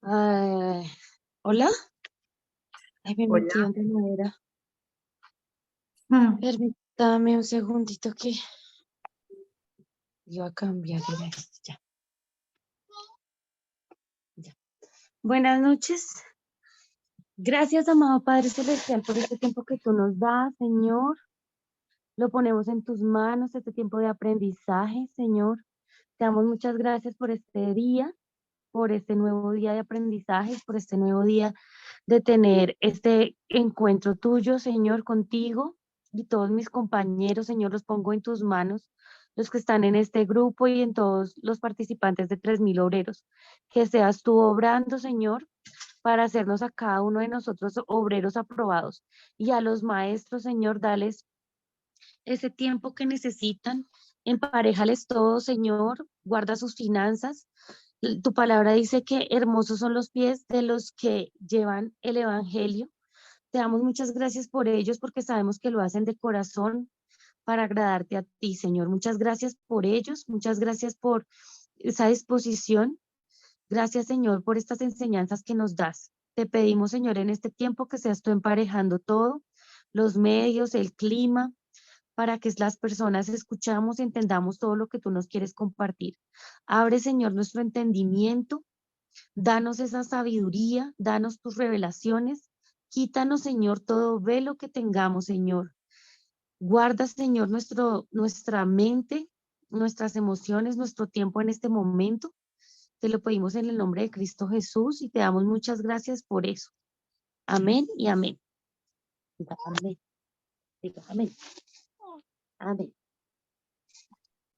Ay, ¿hola? Ay, me Hola. metí donde no era. Mm. Permítame un segundito que iba a cambiar era esto, ya, ya. Buenas noches. Gracias, amado Padre Celestial, por este tiempo que tú nos das, Señor. Lo ponemos en tus manos, este tiempo de aprendizaje, Señor. Te damos muchas gracias por este día, por este nuevo día de aprendizaje, por este nuevo día de tener este encuentro tuyo, Señor, contigo y todos mis compañeros, Señor, los pongo en tus manos, los que están en este grupo y en todos los participantes de 3000 obreros. Que seas tú obrando, Señor, para hacernos a cada uno de nosotros obreros aprobados. Y a los maestros, Señor, dales ese tiempo que necesitan, emparejales todo, Señor, guarda sus finanzas. Tu palabra dice que hermosos son los pies de los que llevan el evangelio. Te damos muchas gracias por ellos porque sabemos que lo hacen de corazón para agradarte a ti, Señor. Muchas gracias por ellos, muchas gracias por esa disposición. Gracias, Señor, por estas enseñanzas que nos das. Te pedimos, Señor, en este tiempo que seas tú emparejando todo, los medios, el clima, para que las personas escuchamos y entendamos todo lo que tú nos quieres compartir. Abre, Señor, nuestro entendimiento, danos esa sabiduría, danos tus revelaciones, quítanos, Señor, todo velo que tengamos, Señor. Guarda, Señor, nuestra mente, nuestras emociones, nuestro tiempo en este momento. Te lo pedimos en el nombre de Cristo Jesús y te damos muchas gracias por eso. Amén y amén. Diga amén. Diga amén. Amén.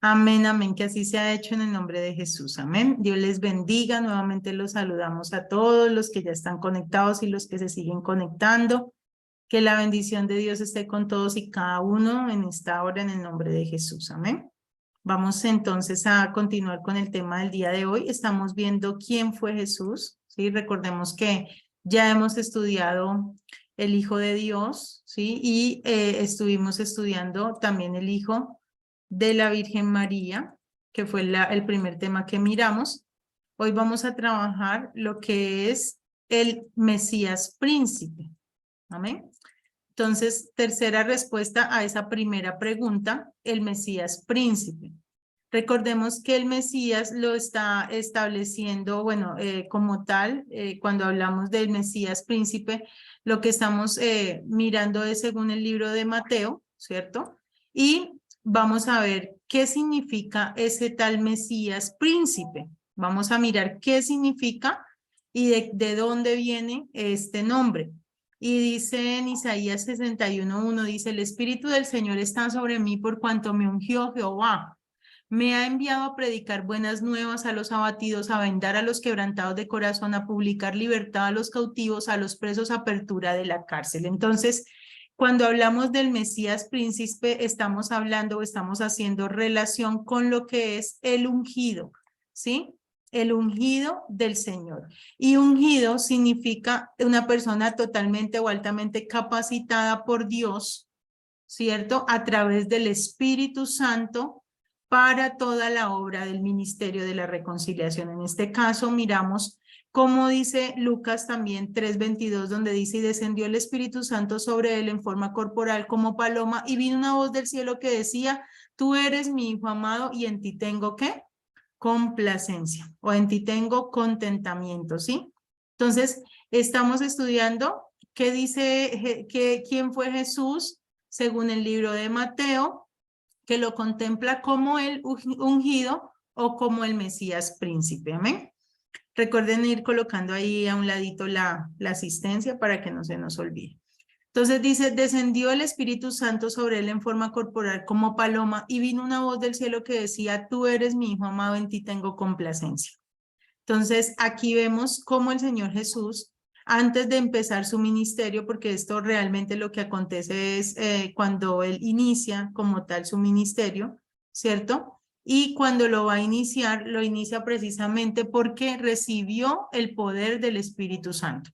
Amén, amén, que así se ha hecho en el nombre de Jesús. Amén. Dios les bendiga. Nuevamente los saludamos a todos los que ya están conectados y los que se siguen conectando. Que la bendición de Dios esté con todos y cada uno en esta hora en el nombre de Jesús. Amén. Vamos entonces a continuar con el tema del día de hoy. Estamos viendo quién fue Jesús. ¿Sí? Recordemos que ya hemos estudiado el Hijo de Dios, ¿sí? Y estuvimos estudiando también el Hijo de la Virgen María, que fue el primer tema que miramos. Hoy vamos a trabajar lo que es el Mesías príncipe. Amén. Entonces, tercera respuesta a esa primera pregunta, el Mesías príncipe. Recordemos que el Mesías lo está estableciendo, bueno, como tal, cuando hablamos del Mesías príncipe, lo que estamos mirando es según el libro de Mateo, ¿cierto? Y vamos a ver qué significa ese tal Mesías príncipe. Vamos a mirar qué significa y de dónde viene este nombre. Y dice en Isaías 61:1, dice, el Espíritu del Señor está sobre mí por cuanto me ungió Jehová. Me ha enviado a predicar buenas nuevas a los abatidos, a vendar a los quebrantados de corazón, a publicar libertad a los cautivos, a los presos, apertura de la cárcel. Entonces, cuando hablamos del Mesías príncipe, estamos hablando o estamos haciendo relación con lo que es el ungido, ¿sí? El ungido del Señor. Y ungido significa una persona totalmente o altamente capacitada por Dios, ¿cierto? A través del Espíritu Santo para toda la obra del ministerio de la reconciliación. En este caso, miramos cómo dice Lucas también 3:22, donde dice, y descendió el Espíritu Santo sobre él en forma corporal como paloma, y vino una voz del cielo que decía, tú eres mi hijo amado y en ti tengo, ¿qué? Complacencia, o en ti tengo contentamiento, ¿sí? Entonces, estamos estudiando qué dice, quién fue Jesús según el libro de Mateo, que lo contempla como el ungido o como el Mesías príncipe. Amén. Recuerden ir colocando ahí a un ladito la asistencia para que no se nos olvide. Entonces dice, descendió el Espíritu Santo sobre él en forma corporal como paloma y vino una voz del cielo que decía, tú eres mi hijo amado, en ti tengo complacencia. Entonces aquí vemos cómo el Señor Jesús, antes de empezar su ministerio, porque esto realmente lo que acontece es cuando él inicia como tal su ministerio, ¿cierto? Y cuando lo va a iniciar, lo inicia precisamente porque recibió el poder del Espíritu Santo.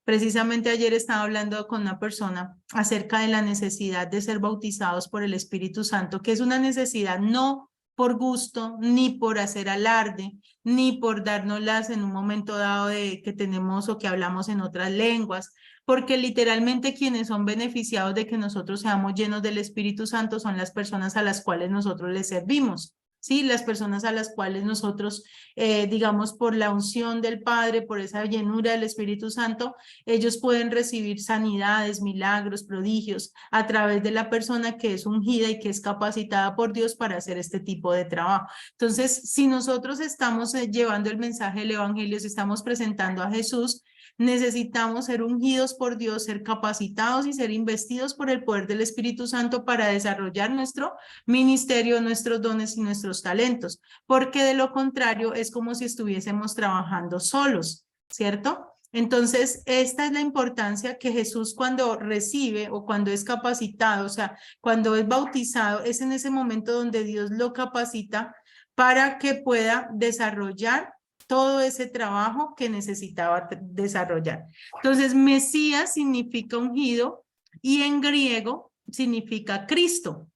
Precisamente ayer estaba hablando con una persona acerca de la necesidad de ser bautizados por el Espíritu Santo, que es una necesidad no por gusto, ni por hacer alarde, ni por dárnoslas en un momento dado de que tenemos o que hablamos en otras lenguas, porque literalmente quienes son beneficiados de que nosotros seamos llenos del Espíritu Santo son las personas a las cuales nosotros les servimos. Sí, las personas a las cuales nosotros, digamos, por la unción del Padre, por esa llenura del Espíritu Santo, ellos pueden recibir sanidades, milagros, prodigios a través de la persona que es ungida y que es capacitada por Dios para hacer este tipo de trabajo. Entonces, si nosotros estamos llevando el mensaje del Evangelio, si estamos presentando a Jesús, necesitamos ser ungidos por Dios, ser capacitados y ser investidos por el poder del Espíritu Santo para desarrollar nuestro ministerio, nuestros dones y nuestros talentos, porque de lo contrario es como si estuviésemos trabajando solos, ¿cierto? Entonces, esta es la importancia que Jesús cuando recibe o cuando es capacitado, o sea, cuando es bautizado, es en ese momento donde Dios lo capacita para que pueda desarrollar todo ese trabajo que necesitaba desarrollar. Entonces, Mesías significa ungido y en griego significa Cristo,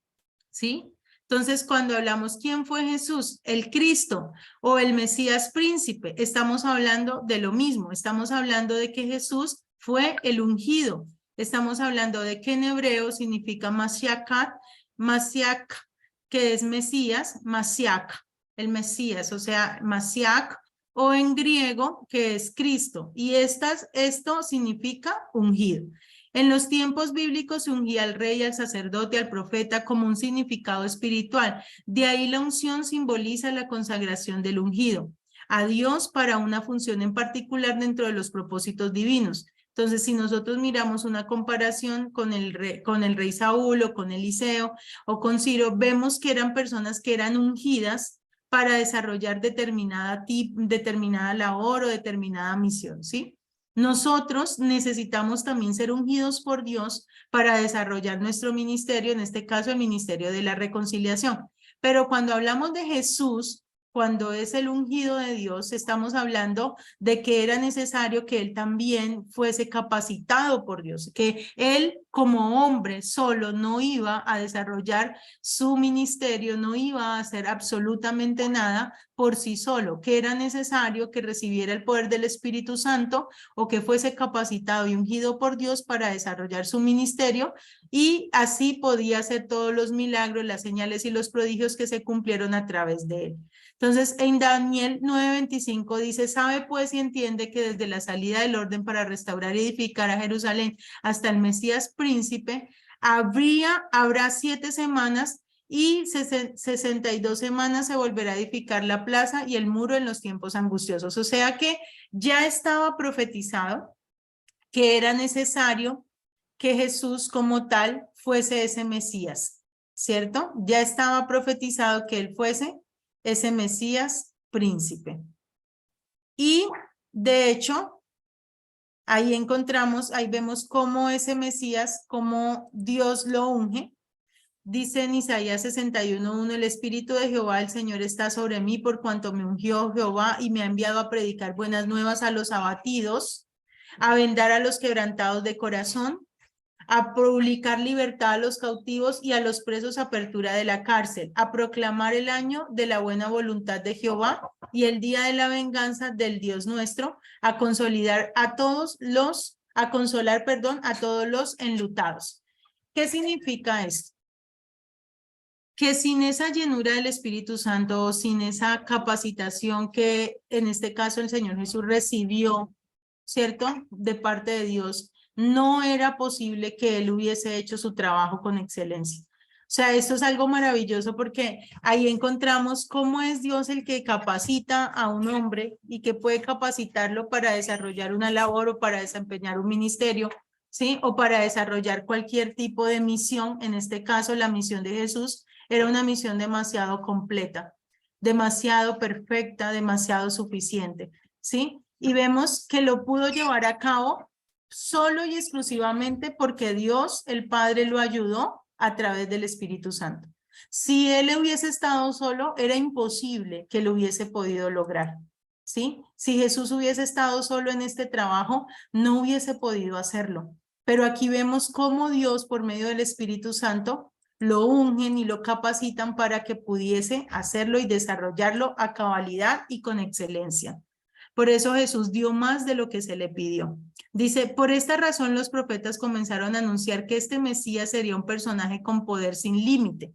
¿sí? Entonces, cuando hablamos quién fue Jesús, el Cristo o el Mesías príncipe, estamos hablando de lo mismo, estamos hablando de que Jesús fue el ungido, estamos hablando de que en hebreo significa Mashiach, que es Mesías, Mashiach, el Mesías, o sea, Mashiach, o en griego, que es Cristo, y esto significa ungido. En los tiempos bíblicos se ungía al rey, al sacerdote, al profeta como un significado espiritual. De ahí la unción simboliza la consagración del ungido a Dios para una función en particular dentro de los propósitos divinos. Entonces, si nosotros miramos una comparación con el rey Saúl o con Eliseo o con Ciro, vemos que eran personas que eran ungidas para desarrollar determinada labor o determinada misión, ¿sí? Nosotros necesitamos también ser ungidos por Dios para desarrollar nuestro ministerio, en este caso el ministerio de la reconciliación. Pero cuando hablamos de Jesús, cuando es el ungido de Dios, estamos hablando de que era necesario que él también fuese capacitado por Dios, que él como hombre solo no iba a desarrollar su ministerio, no iba a hacer absolutamente nada por sí solo, que era necesario que recibiera el poder del Espíritu Santo o que fuese capacitado y ungido por Dios para desarrollar su ministerio y así podía hacer todos los milagros, las señales y los prodigios que se cumplieron a través de él. Entonces, en Daniel 9:25 dice, sabe pues y entiende que desde la salida del orden para restaurar y edificar a Jerusalén hasta el Mesías príncipe, habrá 7 semanas y 62 semanas se volverá a edificar la plaza y el muro en los tiempos angustiosos. O sea que ya estaba profetizado que era necesario que Jesús como tal fuese ese Mesías, ¿cierto? Ya estaba profetizado que él fuese ese Mesías príncipe. Y de hecho, ahí vemos cómo ese Mesías, cómo Dios lo unge. Dice en Isaías 61:1, el Espíritu de Jehová, el Señor, está sobre mí por cuanto me ungió Jehová y me ha enviado a predicar buenas nuevas a los abatidos, a vendar a los quebrantados de corazón, a publicar libertad a los cautivos y a los presos apertura de la cárcel, a proclamar el año de la buena voluntad de Jehová y el día de la venganza del Dios nuestro, a consolar a todos los enlutados. ¿Qué significa esto? Que sin esa llenura del Espíritu Santo, sin esa capacitación que en este caso el Señor Jesús recibió, ¿cierto? De parte de Dios, no era posible que él hubiese hecho su trabajo con excelencia. O sea, esto es algo maravilloso porque ahí encontramos cómo es Dios el que capacita a un hombre y que puede capacitarlo para desarrollar una labor o para desempeñar un ministerio, ¿sí? O para desarrollar cualquier tipo de misión. En este caso, la misión de Jesús era una misión demasiado completa, demasiado perfecta, demasiado suficiente, ¿sí? Y vemos que lo pudo llevar a cabo solo y exclusivamente porque Dios, el Padre, lo ayudó a través del Espíritu Santo. Si él hubiese estado solo, era imposible que lo hubiese podido lograr, ¿sí? Si Jesús hubiese estado solo en este trabajo, no hubiese podido hacerlo. Pero aquí vemos cómo Dios, por medio del Espíritu Santo, lo ungen y lo capacitan para que pudiese hacerlo y desarrollarlo a cabalidad y con excelencia. Por eso Jesús dio más de lo que se le pidió. Dice, por esta razón los profetas comenzaron a anunciar que este Mesías sería un personaje con poder sin límite,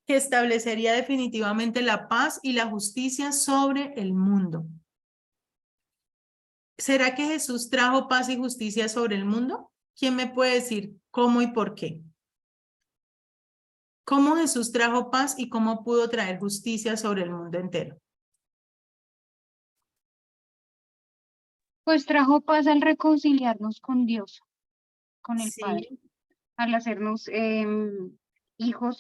que establecería definitivamente la paz y la justicia sobre el mundo. ¿Será que Jesús trajo paz y justicia sobre el mundo? ¿Quién me puede decir cómo y por qué? ¿Cómo Jesús trajo paz y cómo pudo traer justicia sobre el mundo entero? Pues trajo paz al reconciliarnos con Dios, con el Padre, Sí. al hacernos hijos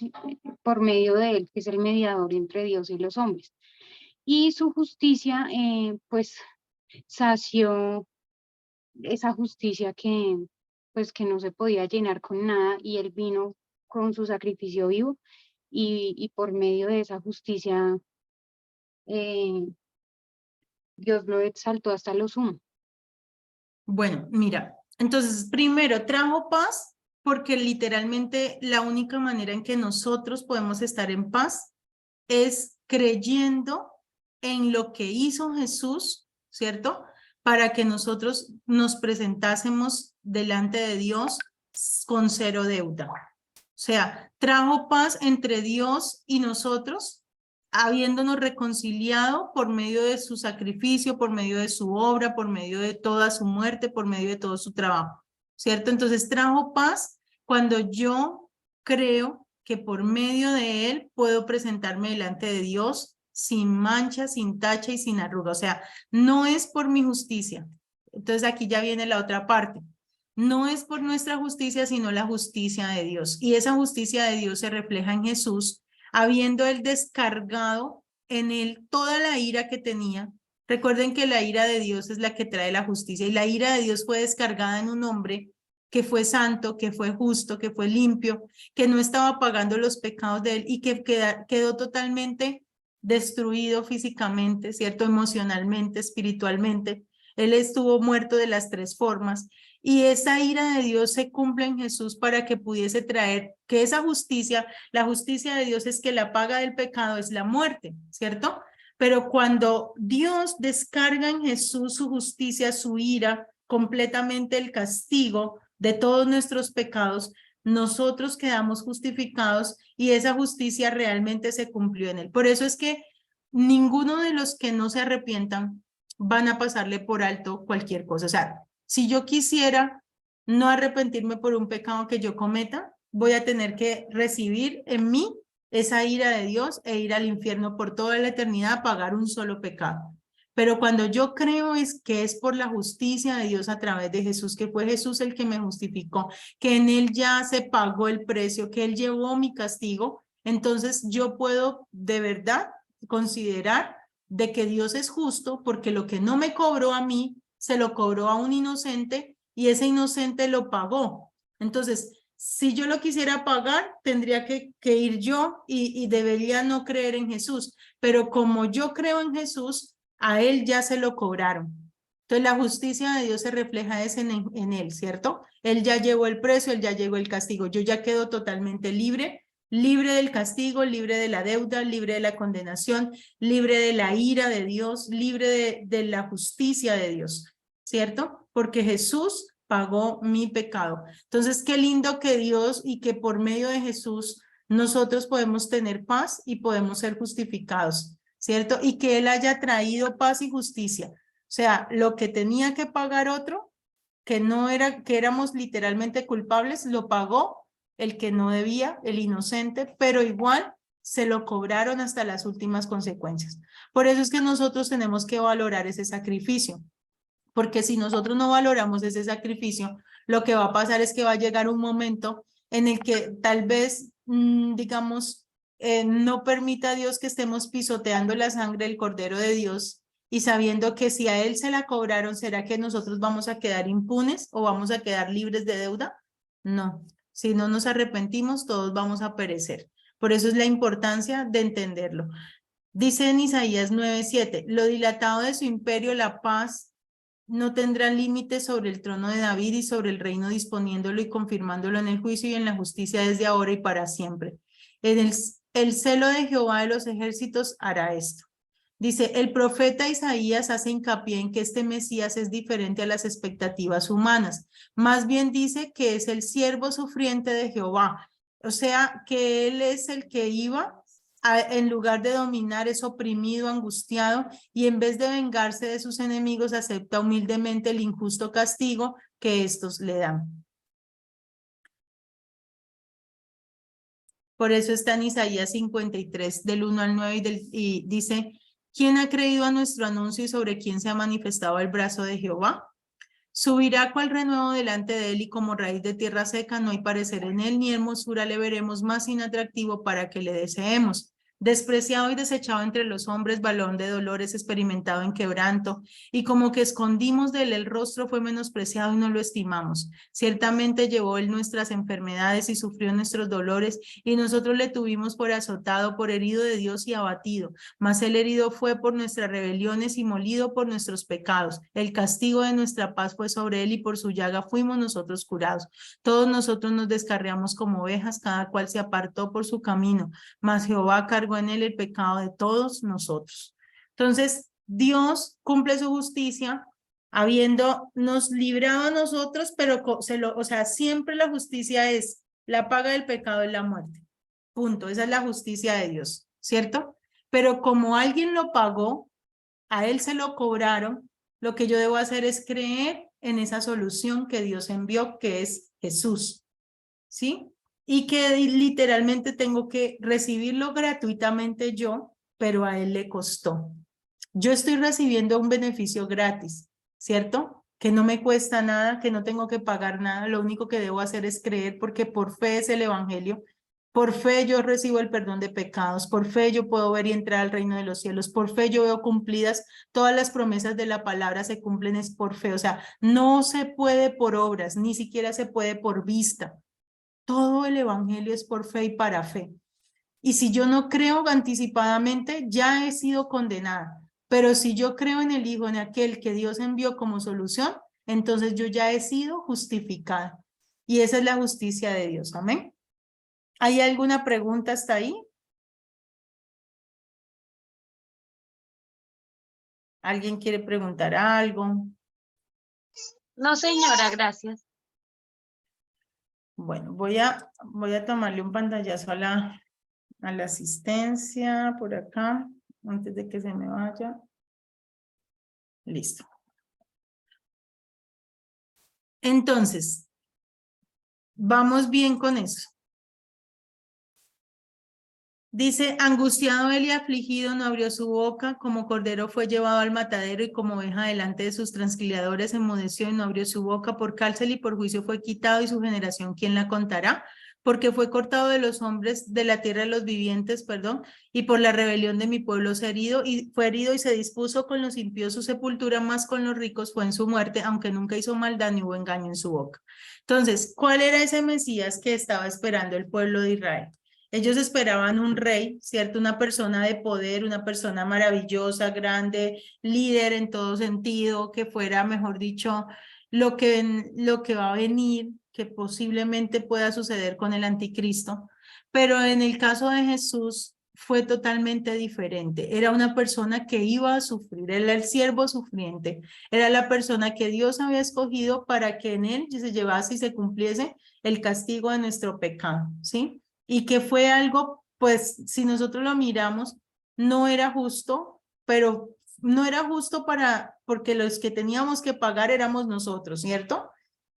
por medio de Él, que es el mediador entre Dios y los hombres. Y su justicia, pues, sació esa justicia pues, que no se podía llenar con nada, y Él vino con su sacrificio vivo, y por medio de esa justicia, Dios lo exaltó hasta lo sumo. Bueno, mira, entonces primero trajo paz porque literalmente la única manera en que nosotros podemos estar en paz es creyendo en lo que hizo Jesús, ¿cierto? Para que nosotros nos presentásemos delante de Dios con cero deuda. O sea, trajo paz entre Dios y nosotros, habiéndonos reconciliado por medio de su sacrificio, por medio de su obra, por medio de toda su muerte, por medio de todo su trabajo, ¿cierto? Entonces trajo paz cuando yo creo que por medio de él puedo presentarme delante de Dios sin mancha, sin tacha y sin arruga. O sea, no es por mi justicia. Entonces aquí ya viene la otra parte. No es por nuestra justicia, sino la justicia de Dios. Y esa justicia de Dios se refleja en Jesús, habiendo él descargado en él toda la ira que tenía. Recuerden que la ira de Dios es la que trae la justicia, y la ira de Dios fue descargada en un hombre que fue santo, que fue justo, que fue limpio, que no estaba pagando los pecados de él y que quedó totalmente destruido físicamente, ¿cierto? Emocionalmente, espiritualmente. Él estuvo muerto de las tres formas. Y esa ira de Dios se cumple en Jesús para que pudiese traer que esa justicia, la justicia de Dios es que la paga del pecado es la muerte, ¿cierto? Pero cuando Dios descarga en Jesús su justicia, su ira, completamente el castigo de todos nuestros pecados, nosotros quedamos justificados y esa justicia realmente se cumplió en él. Por eso es que ninguno de los que no se arrepientan van a pasarle por alto cualquier cosa. O sea, si yo quisiera no arrepentirme por un pecado que yo cometa, voy a tener que recibir en mí esa ira de Dios e ir al infierno por toda la eternidad a pagar un solo pecado. Pero cuando yo creo que es por la justicia de Dios a través de Jesús, que fue Jesús el que me justificó, que en él ya se pagó el precio, que él llevó mi castigo, entonces yo puedo de verdad considerar de que Dios es justo porque lo que no me cobró a mí, se lo cobró a un inocente y ese inocente lo pagó. Entonces, si yo lo quisiera pagar, tendría que ir yo y debería no creer en Jesús. Pero como yo creo en Jesús, a él ya se lo cobraron. Entonces la justicia de Dios se refleja en él, ¿cierto? Él ya llevó el precio, él ya llevó el castigo. Yo ya quedo totalmente libre, libre del castigo, libre de la deuda, libre de la condenación, libre de la ira de Dios, libre de la justicia de Dios, ¿cierto? Porque Jesús pagó mi pecado. Entonces, qué lindo que Dios y que por medio de Jesús nosotros podemos tener paz y podemos ser justificados, ¿cierto? Y que Él haya traído paz y justicia. O sea, lo que tenía que pagar otro, que no era, que éramos literalmente culpables, lo pagó el que no debía, el inocente, pero igual se lo cobraron hasta las últimas consecuencias. Por eso es que nosotros tenemos que valorar ese sacrificio, porque si nosotros no valoramos ese sacrificio, lo que va a pasar es que va a llegar un momento en el que tal vez, digamos, no permita a Dios que estemos pisoteando la sangre del Cordero de Dios y sabiendo que si a Él se la cobraron, ¿será que nosotros vamos a quedar impunes o vamos a quedar libres de deuda? No, si no nos arrepentimos, todos vamos a perecer. Por eso es la importancia de entenderlo. Dice en Isaías 9:7, lo dilatado de su imperio, la paz no tendrá límite sobre el trono de David y sobre el reino, disponiéndolo y confirmándolo en el juicio y en la justicia desde ahora y para siempre. El celo de Jehová de los ejércitos hará esto. Dice, el profeta Isaías hace hincapié en que este Mesías es diferente a las expectativas humanas. Más bien dice que es el siervo sufriente de Jehová. O sea, que él es el que iba, en lugar de dominar, es oprimido, angustiado, y en vez de vengarse de sus enemigos, acepta humildemente el injusto castigo que estos le dan. Por eso está en Isaías 53, del 1 al 9, y dice, ¿quién ha creído a nuestro anuncio y sobre quién se ha manifestado el brazo de Jehová? Subirá cual renuevo delante de él y como raíz de tierra seca no hay parecer en él ni hermosura le veremos más inatractivo para que le deseemos. Despreciado y desechado entre los hombres, balón de dolores, experimentado en quebranto, y como que escondimos de él el rostro, fue menospreciado y no lo estimamos. Ciertamente llevó él nuestras enfermedades y sufrió nuestros dolores, y nosotros le tuvimos por azotado, por herido de Dios y abatido. Mas el herido fue por nuestras rebeliones y molido por nuestros pecados. El castigo de nuestra paz fue sobre él y por su llaga fuimos nosotros curados. Todos nosotros nos descarriamos como ovejas, cada cual se apartó por su camino, mas Jehová cargó en él el pecado de todos nosotros. Entonces, Dios cumple su justicia, habiéndonos librado a nosotros, pero o sea, siempre la justicia es, la paga del pecado es la muerte. Punto. Esa es la justicia de Dios, ¿cierto? Pero como alguien lo pagó, a él se lo cobraron, lo que yo debo hacer es creer en esa solución que Dios envió, que es Jesús, ¿sí? Y que literalmente tengo que recibirlo gratuitamente yo, pero a él le costó. Yo estoy recibiendo un beneficio gratis, ¿cierto? Que no me cuesta nada, que no tengo que pagar nada, lo único que debo hacer es creer porque por fe es el evangelio. Por fe yo recibo el perdón de pecados, por fe yo puedo ver y entrar al reino de los cielos, por fe yo veo cumplidas todas las promesas de la palabra, se cumplen es por fe, o sea, no se puede por obras, ni siquiera se puede por vista. Todo el evangelio es por fe y para fe. Y si yo no creo anticipadamente, ya he sido condenada. Pero si yo creo en el Hijo, en aquel que Dios envió como solución, entonces yo ya he sido justificada. Y esa es la justicia de Dios. Amén. ¿Hay alguna pregunta hasta ahí? ¿Alguien quiere preguntar algo? No, señora, gracias. Bueno, voy a tomarle un pantallazo a la asistencia por acá, antes de que se me vaya. Listo. Entonces, vamos bien con eso. Dice, angustiado él y afligido no abrió su boca, como cordero fue llevado al matadero y como oveja delante de sus transquiladores enmudeció y no abrió su boca, por cárcel y por juicio fue quitado y su generación, ¿quién la contará? Porque fue cortado de los hombres de la tierra de los vivientes, y por la rebelión de mi pueblo fue herido y se dispuso con los impíos su sepultura, más con los ricos fue en su muerte, aunque nunca hizo maldad ni hubo engaño en su boca. Entonces, ¿cuál era ese Mesías que estaba esperando el pueblo de Israel? Ellos esperaban un rey, ¿cierto? Una persona de poder, una persona maravillosa, grande, líder en todo sentido, que fuera, mejor dicho, lo que va a venir, que posiblemente pueda suceder con el anticristo. Pero en el caso de Jesús fue totalmente diferente. Era una persona que iba a sufrir, era el siervo sufriente, era la persona que Dios había escogido para que en él se llevase y se cumpliese el castigo de nuestro pecado, ¿sí? Y que fue algo, pues, si nosotros lo miramos, no era justo, pero no era justo porque los que teníamos que pagar éramos nosotros, ¿cierto?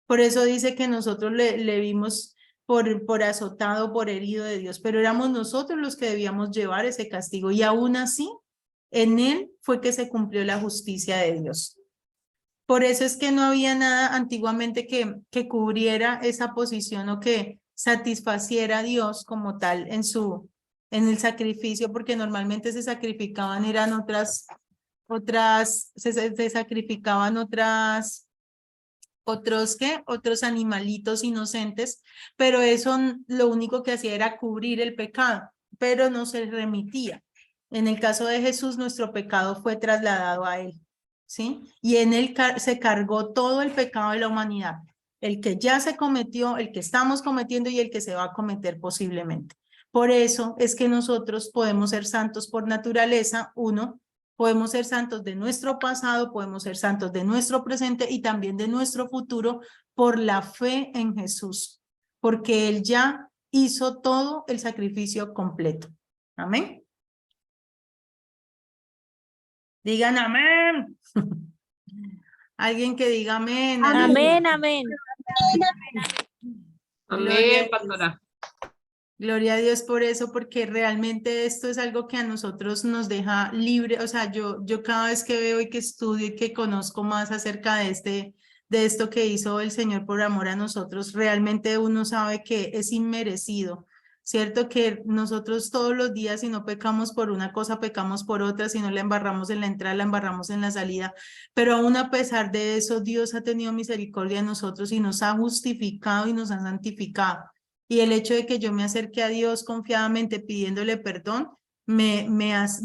Por eso dice que nosotros le vimos por azotado, por herido de Dios, pero éramos nosotros los que debíamos llevar ese castigo y aún así, en él fue que se cumplió la justicia de Dios. Por eso es que no había nada antiguamente que cubriera esa posición o que satisfaciera a Dios como tal en el sacrificio, porque normalmente se sacrificaban, eran se sacrificaban otros animalitos inocentes, pero eso lo único que hacía era cubrir el pecado, pero no se remitía. En el caso de Jesús, nuestro pecado fue trasladado a él, ¿sí? Y en él se cargó todo el pecado de la humanidad, el que ya se cometió, el que estamos cometiendo y el que se va a cometer posiblemente. Por eso es que nosotros podemos ser santos por naturaleza, uno, podemos ser santos de nuestro pasado, podemos ser santos de nuestro presente y también de nuestro futuro por la fe en Jesús, porque Él ya hizo todo el sacrificio completo. Amén. Digan amén. Alguien que diga amén. Amén, amén. Gloria a Amén, Dios. pastora. Gloria a Dios por eso, porque realmente esto es algo que a nosotros nos deja libre. O sea, yo cada vez que veo y que estudio y que conozco más acerca de esto que hizo el Señor por amor a nosotros, realmente uno sabe que es inmerecido, ¿cierto? Que nosotros todos los días, si no pecamos por una cosa, pecamos por otra, si no la embarramos en la entrada, la embarramos en la salida, pero aún a pesar de eso, Dios ha tenido misericordia de nosotros y nos ha justificado y nos ha santificado. Y el hecho de que yo me acerque a Dios confiadamente pidiéndole perdón, me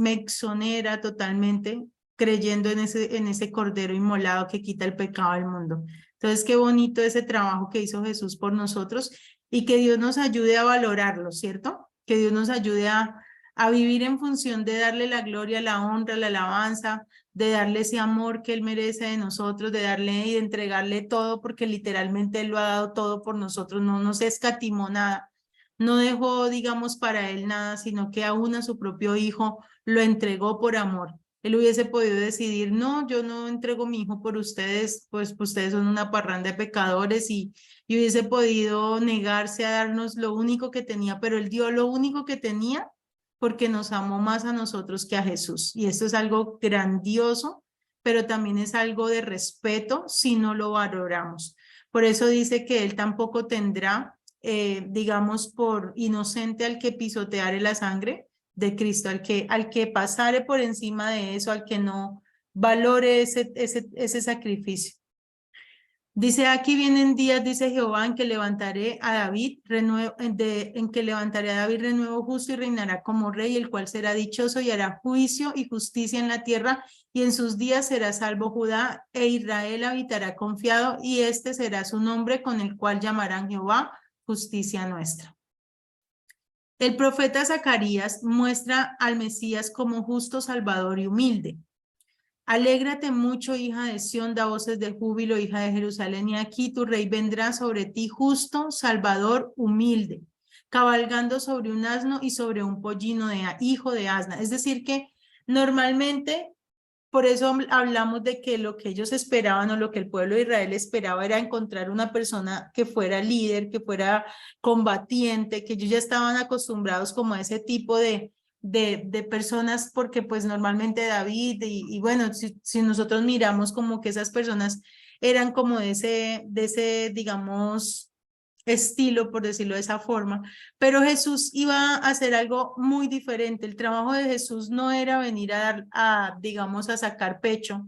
exonera totalmente creyendo en ese cordero inmolado que quita el pecado del mundo. Entonces, qué bonito ese trabajo que hizo Jesús por nosotros y que Dios nos ayude a valorarlo, ¿cierto? Que Dios nos ayude a vivir en función de darle la gloria, la honra, la alabanza, de darle ese amor que Él merece de nosotros, de darle y de entregarle todo, porque literalmente Él lo ha dado todo por nosotros, no nos escatimó nada, no dejó, digamos, para Él nada, sino que aún a su propio hijo lo entregó por amor. Él hubiese podido decidir, no, yo no entrego mi hijo por ustedes, pues ustedes son una parranda de pecadores y hubiese podido negarse a darnos lo único que tenía, pero Él dio lo único que tenía porque nos amó más a nosotros que a Jesús. Y esto es algo grandioso, pero también es algo de respeto si no lo valoramos. Por eso dice que Él tampoco tendrá, digamos, por inocente al que pisoteare la sangre de Cristo, al que pasare por encima de eso, al que no valore ese sacrificio. Dice, aquí vienen días, dice Jehová, en que levantaré a David, en que levantaré a David renuevo justo y reinará como rey, el cual será dichoso y hará juicio y justicia en la tierra, y en sus días será salvo Judá, e Israel habitará confiado, y este será su nombre con el cual llamarán Jehová, justicia nuestra. El profeta Zacarías muestra al Mesías como justo, salvador y humilde. Alégrate mucho, hija de Sión, da voces de júbilo, hija de Jerusalén, y aquí tu rey vendrá sobre ti justo, salvador, humilde, cabalgando sobre un asno y sobre un pollino de hijo de asna. Es decir que normalmente, por eso hablamos de que lo que ellos esperaban o lo que el pueblo de Israel esperaba era encontrar una persona que fuera líder, que fuera combatiente, que ellos ya estaban acostumbrados como a ese tipo de personas, porque pues normalmente David y bueno, si nosotros miramos como que esas personas eran como de ese, digamos, estilo, por decirlo de esa forma, pero Jesús iba a hacer algo muy diferente. El trabajo de Jesús no era venir digamos, a sacar pecho,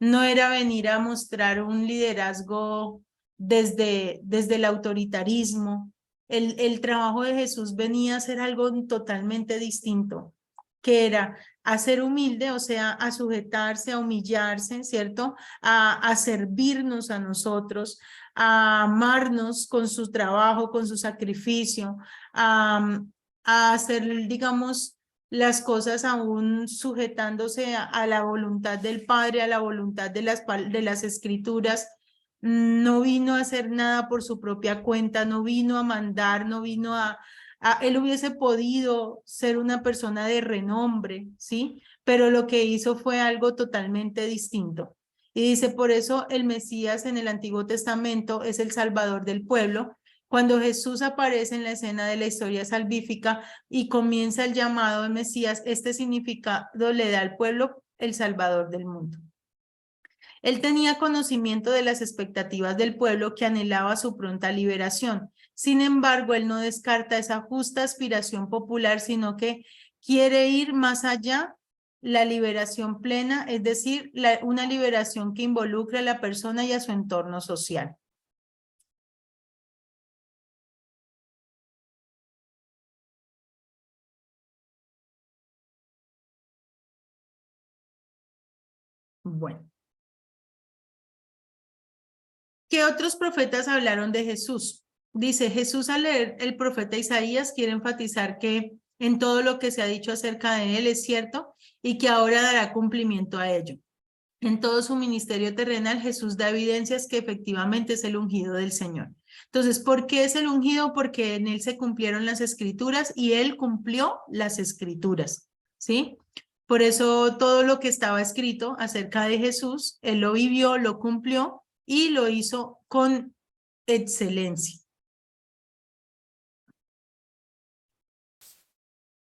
no era venir a mostrar un liderazgo desde el autoritarismo. El trabajo de Jesús venía a ser algo totalmente distinto, que era a ser humilde, o sea, a sujetarse, a humillarse, ¿cierto? A servirnos a nosotros, a amarnos con su trabajo, con su sacrificio, a hacer, digamos, las cosas aún sujetándose a la voluntad del Padre, a la voluntad de las Escrituras. No vino a hacer nada por su propia cuenta, no vino a mandar, no vino él hubiese podido ser una persona de renombre, ¿sí? Pero lo que hizo fue algo totalmente distinto. Y dice, por eso el Mesías en el Antiguo Testamento es el Salvador del pueblo. Cuando Jesús aparece en la escena de la historia salvífica y comienza el llamado de Mesías, este significado le da al pueblo el Salvador del mundo. Él tenía conocimiento de las expectativas del pueblo que anhelaba su pronta liberación. Sin embargo, él no descarta esa justa aspiración popular, sino que quiere ir más allá, la liberación plena, es decir, una liberación que involucre a la persona y a su entorno social. Bueno, ¿Qué otros profetas hablaron de Jesús? Dice, Jesús al leer el profeta Isaías quiere enfatizar que en todo lo que se ha dicho acerca de él es cierto y que ahora dará cumplimiento a ello. En todo su ministerio terrenal, Jesús da evidencias que efectivamente es el ungido del Señor. Entonces, ¿por qué es el ungido? Porque en él se cumplieron las escrituras y él cumplió las escrituras, ¿sí? Por eso todo lo que estaba escrito acerca de Jesús, él lo vivió, lo cumplió y lo hizo con excelencia.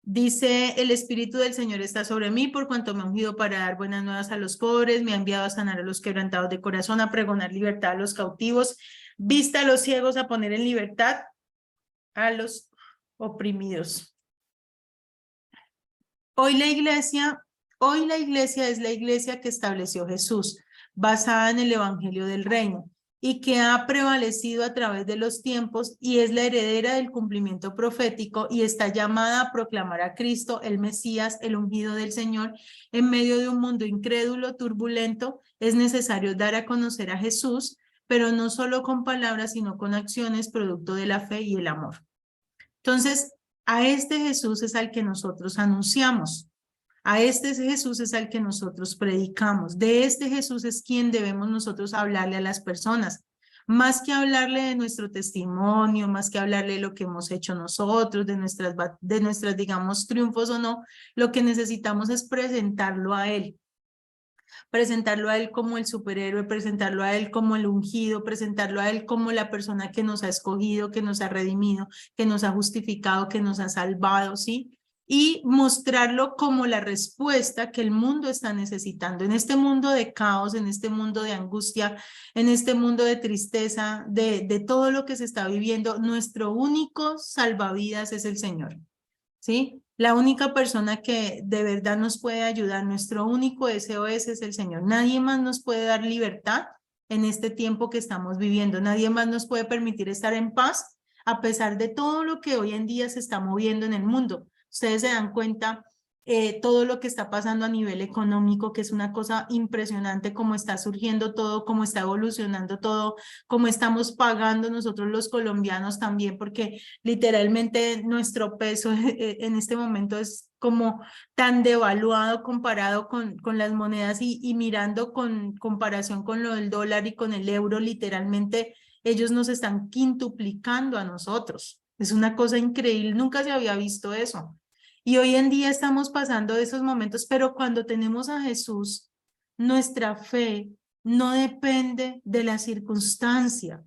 Dice, el Espíritu del Señor está sobre mí por cuanto me ha ungido para dar buenas nuevas a los pobres, me ha enviado a sanar a los quebrantados de corazón, a pregonar libertad a los cautivos, vista a los ciegos, a poner en libertad a los oprimidos. Hoy la iglesia es la iglesia que estableció Jesús, basada en el Evangelio del Reino, y que ha prevalecido a través de los tiempos y es la heredera del cumplimiento profético y está llamada a proclamar a Cristo, el Mesías, el ungido del Señor. En medio de un mundo incrédulo, turbulento, es necesario dar a conocer a Jesús, pero no solo con palabras, sino con acciones, producto de la fe y el amor. Entonces, a este Jesús es al que nosotros anunciamos. A este Jesús es al que nosotros predicamos. De este Jesús es quien debemos nosotros hablarle a las personas. Más que hablarle de nuestro testimonio, más que hablarle de lo que hemos hecho nosotros, de nuestras, digamos, triunfos o no, lo que necesitamos es presentarlo a él. Presentarlo a él como el superhéroe, presentarlo a él como el ungido, presentarlo a él como la persona que nos ha escogido, que nos ha redimido, que nos ha justificado, que nos ha salvado, ¿sí? Y mostrarlo como la respuesta que el mundo está necesitando. En este mundo de caos, en este mundo de angustia, en este mundo de tristeza, de todo lo que se está viviendo, nuestro único salvavidas es el Señor, ¿sí? La única persona que de verdad nos puede ayudar, nuestro único SOS es el Señor. Nadie más nos puede dar libertad en este tiempo que estamos viviendo. Nadie más nos puede permitir estar en paz a pesar de todo lo que hoy en día se está moviendo en el mundo. Ustedes se dan cuenta todo lo que está pasando a nivel económico, que es una cosa impresionante, cómo está surgiendo todo, cómo está evolucionando todo, cómo estamos pagando nosotros los colombianos también, porque literalmente nuestro peso en este momento es como tan devaluado comparado con las monedas y mirando con comparación con lo del dólar y con el euro, literalmente ellos nos están quintuplicando a nosotros. Es una cosa increíble, nunca se había visto eso. Y hoy en día estamos pasando esos momentos, pero cuando tenemos a Jesús, nuestra fe no depende de la circunstancia,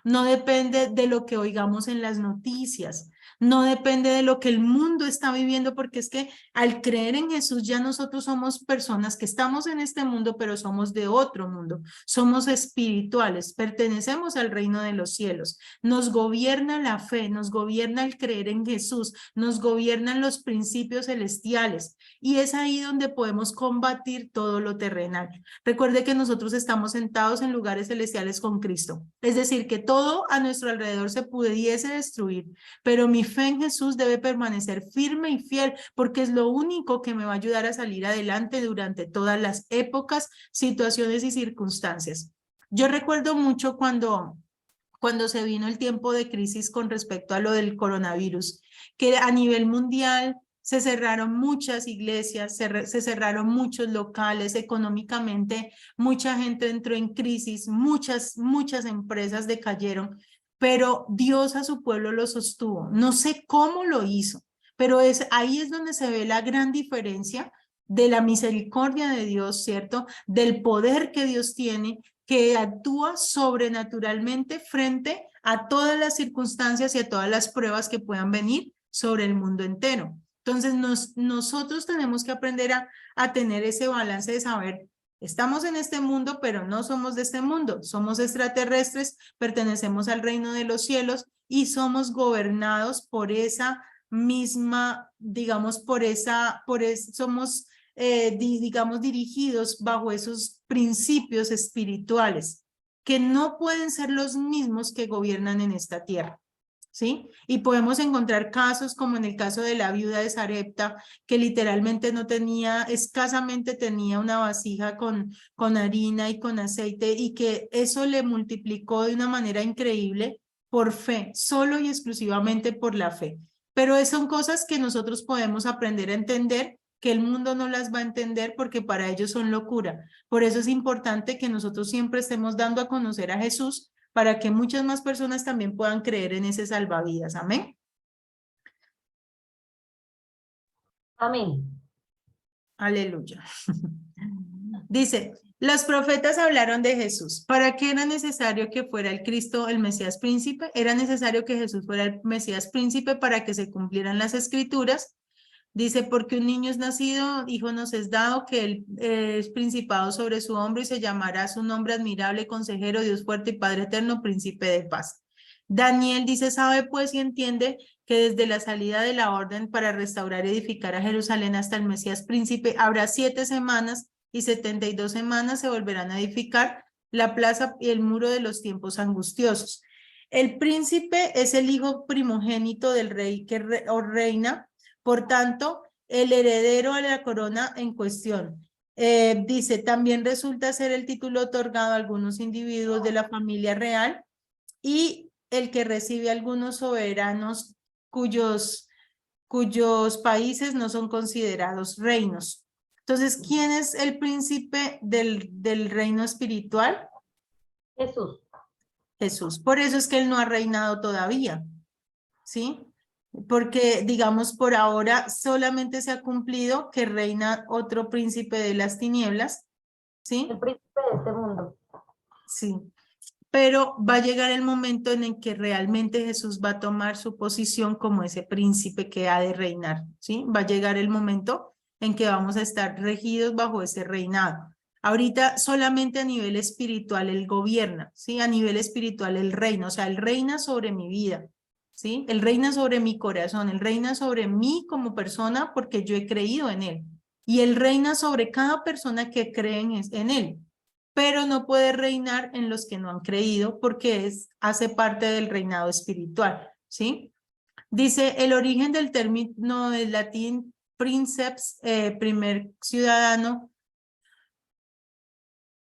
no depende de lo que oigamos en las noticias, no depende de lo que el mundo está viviendo, porque es que al creer en Jesús ya nosotros somos personas que estamos en este mundo, pero somos de otro mundo, somos espirituales, pertenecemos al reino de los cielos, nos gobierna la fe, nos gobierna el creer en Jesús, nos gobiernan los principios celestiales y es ahí donde podemos combatir todo lo terrenal. Recuerde que nosotros estamos sentados en lugares celestiales con Cristo, es decir, que todo a nuestro alrededor se pudiese destruir, pero mi fe en Jesús debe permanecer firme y fiel porque es lo único que me va a ayudar a salir adelante durante todas las épocas, situaciones y circunstancias. Yo recuerdo mucho cuando se vino el tiempo de crisis con respecto a lo del coronavirus, que a nivel mundial se cerraron muchas iglesias, se cerraron muchos locales, económicamente mucha gente entró en crisis, muchas empresas decayeron, pero Dios a su pueblo lo sostuvo. No sé cómo lo hizo, pero ahí es donde se ve la gran diferencia de la misericordia de Dios, ¿cierto? Del poder que Dios tiene, que actúa sobrenaturalmente frente a todas las circunstancias y a todas las pruebas que puedan venir sobre el mundo entero. Entonces nosotros tenemos que aprender a tener ese balance de saber, estamos en este mundo, pero no somos de este mundo, somos extraterrestres, pertenecemos al reino de los cielos y somos gobernados por esa misma, digamos, somos digamos, dirigidos bajo esos principios espirituales que no pueden ser los mismos que gobiernan en esta tierra, ¿sí? Y podemos encontrar casos como en el caso de la viuda de Sarepta, que literalmente no tenía, escasamente tenía una vasija con harina y con aceite, y que eso le multiplicó de una manera increíble por fe, solo y exclusivamente por la fe. Pero son cosas que nosotros podemos aprender a entender, que el mundo no las va a entender porque para ellos son locura. Por eso es importante que nosotros siempre estemos dando a conocer a Jesús, para que muchas más personas también puedan creer en ese salvavidas. Amén. Amén. Aleluya. Dice, los profetas hablaron de Jesús. ¿Para qué era necesario que fuera el Cristo el Mesías príncipe? Era necesario que Jesús fuera el Mesías príncipe para que se cumplieran las escrituras. Dice, porque un niño es nacido, hijo nos es dado, que él es principado sobre su hombro y se llamará su nombre admirable, consejero, Dios fuerte y Padre eterno, príncipe de paz. Daniel dice, sabe pues y entiende que desde la salida de la orden para restaurar y edificar a Jerusalén hasta el Mesías príncipe habrá 7 semanas y 72 semanas se volverán a edificar la plaza y el muro de los tiempos angustiosos. El príncipe es el hijo primogénito del rey que reina. Por tanto, el heredero a la corona en cuestión. Dice, también resulta ser el título otorgado a algunos individuos de la familia real y el que recibe a algunos soberanos cuyos países no son considerados reinos. Entonces, ¿quién es el príncipe del reino espiritual? Jesús. Jesús. Por eso es que él no ha reinado todavía, ¿sí? Porque, digamos, por ahora solamente se ha cumplido que reina otro príncipe de las tinieblas, ¿sí? El príncipe de este mundo. Sí. Pero va a llegar el momento en el que realmente Jesús va a tomar su posición como ese príncipe que ha de reinar, ¿sí? Va a llegar el momento en que vamos a estar regidos bajo ese reinado. Ahorita solamente a nivel espiritual Él gobierna, ¿sí? A nivel espiritual Él reina, o sea, Él reina sobre mi vida, ¿sí? Él reina sobre mi corazón, Él reina sobre mí como persona porque yo he creído en Él. Y Él reina sobre cada persona que cree en Él, pero no puede reinar en los que no han creído porque hace parte del reinado espiritual, ¿sí? Dice, el origen del término del latín princeps, primer ciudadano,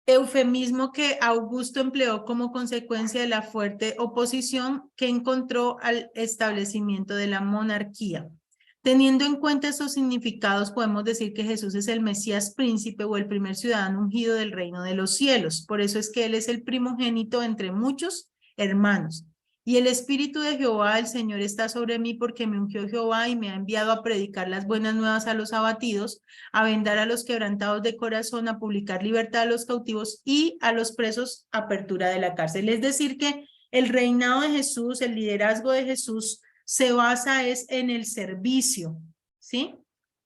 eufemismo que Augusto empleó como consecuencia de la fuerte oposición que encontró al establecimiento de la monarquía. Teniendo en cuenta esos significados, podemos decir que Jesús es el Mesías príncipe o el primer ciudadano ungido del reino de los cielos. Por eso es que Él es el primogénito entre muchos hermanos. Y el Espíritu de Jehová, el Señor, está sobre mí porque me ungió Jehová y me ha enviado a predicar las buenas nuevas a los abatidos, a vendar a los quebrantados de corazón, a publicar libertad a los cautivos y a los presos apertura de la cárcel. Es decir que el reinado de Jesús, el liderazgo de Jesús se basa en el servicio, ¿sí?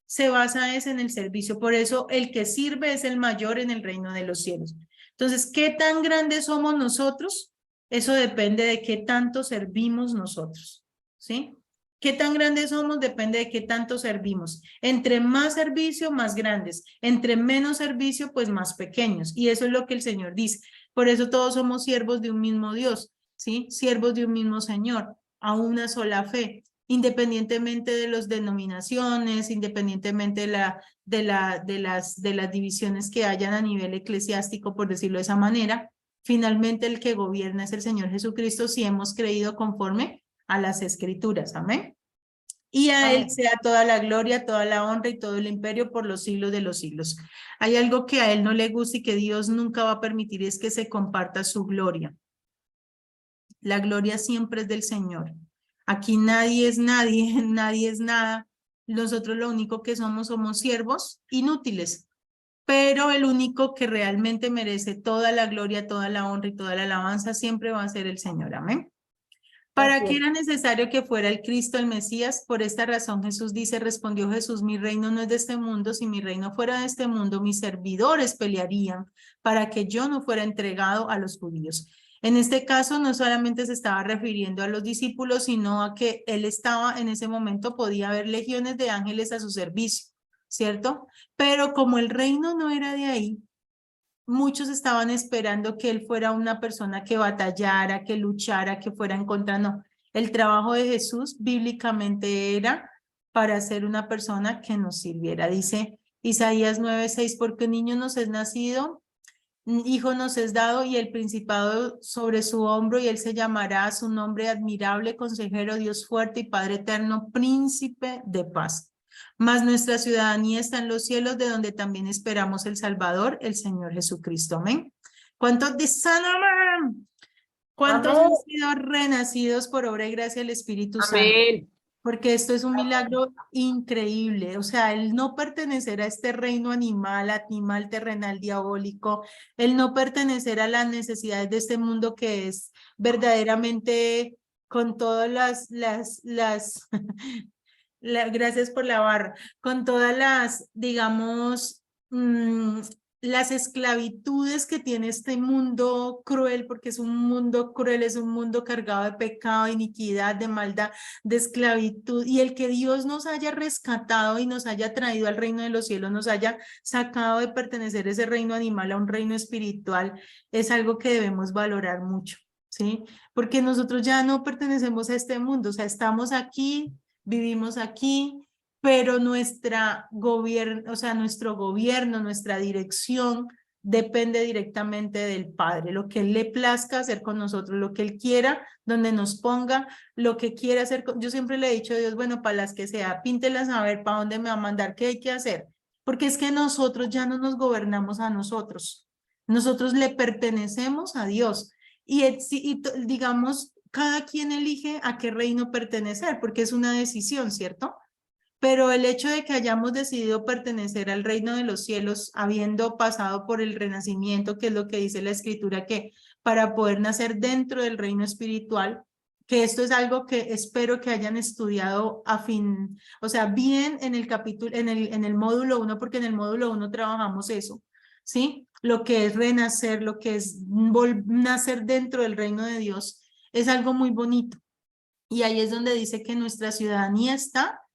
Se basa en el servicio. Por eso el que sirve es el mayor en el reino de los cielos. Entonces, ¿qué tan grandes somos nosotros? Eso depende de qué tanto servimos nosotros, ¿sí? ¿Qué tan grandes somos? Depende de qué tanto servimos. Entre más servicio, más grandes. Entre menos servicio, pues más pequeños. Y eso es lo que el Señor dice. Por eso todos somos siervos de un mismo Dios, ¿sí? Siervos de un mismo Señor, a una sola fe, independientemente de las denominaciones, independientemente de las divisiones que hayan a nivel eclesiástico, por decirlo de esa manera. Finalmente el que gobierna es el Señor Jesucristo si hemos creído conforme a las Escrituras. Amén. Y a Él sea toda la gloria, toda la honra y todo el imperio por los siglos de los siglos. Hay algo que a Él no le gusta y que Dios nunca va a permitir, es que se comparta su gloria. La gloria siempre es del Señor. Aquí nadie es nadie, nadie es nada. Nosotros lo único que somos siervos inútiles. Pero el único que realmente merece toda la gloria, toda la honra y toda la alabanza siempre va a ser el Señor. Amén. ¿Para qué era necesario que fuera el Cristo el Mesías? Por esta razón Jesús dice, respondió Jesús, mi reino no es de este mundo, si mi reino fuera de este mundo, mis servidores pelearían para que yo no fuera entregado a los judíos. En este caso no solamente se estaba refiriendo a los discípulos, sino a que él estaba en ese momento, podía haber legiones de ángeles a su servicio, ¿cierto? Pero como el reino no era de ahí, muchos estaban esperando que él fuera una persona que batallara, que luchara, que fuera en contra. No, El trabajo de Jesús bíblicamente era para ser una persona que nos sirviera. Dice Isaías 9:6, porque un niño nos es nacido, un hijo nos es dado y el principado sobre su hombro, y él se llamará a su nombre admirable, consejero, Dios fuerte y Padre eterno, príncipe de paz. Mas nuestra ciudadanía está en los cielos, de donde también esperamos el Salvador, el Señor Jesucristo. Amén. ¿Cuántos dicen amén? ¿Cuántos Amén. han sido renacidos por obra y gracia del Espíritu Santo? Amén. Porque esto es un milagro increíble. O sea, el no pertenecer a este reino animal terrenal, diabólico, el no pertenecer a las necesidades de este mundo que es verdaderamente con todas gracias por la barra, con todas las, digamos, las esclavitudes que tiene este mundo cruel, porque es un mundo cruel, es un mundo cargado de pecado, de iniquidad, de maldad, de esclavitud, y el que Dios nos haya rescatado y nos haya traído al reino de los cielos, nos haya sacado de pertenecer a ese reino animal a un reino espiritual, es algo que debemos valorar mucho, ¿sí? Porque nosotros ya no pertenecemos a este mundo, o sea, estamos aquí, vivimos aquí, pero nuestro gobierno, nuestra dirección depende directamente del Padre, lo que Él le plazca hacer con nosotros, lo que Él quiera, donde nos ponga, lo que quiera hacer. Yo siempre le he dicho a Dios, bueno, para las que sea, píntelas a ver para dónde me va a mandar, qué hay que hacer, porque es que nosotros ya no nos gobernamos a nosotros, nosotros le pertenecemos a Dios y digamos, cada quien elige a qué reino pertenecer, porque es una decisión, ¿cierto? Pero el hecho de que hayamos decidido pertenecer al reino de los cielos, habiendo pasado por el renacimiento, que es lo que dice la Escritura, que para poder nacer dentro del reino espiritual, que esto es algo que espero que hayan estudiado o sea, bien en el capítulo, en el módulo 1, porque en el módulo 1 trabajamos eso, ¿sí? Lo que es renacer, lo que es nacer dentro del reino de Dios, es algo muy bonito. Y ahí es donde dice que nuestra ciudadanía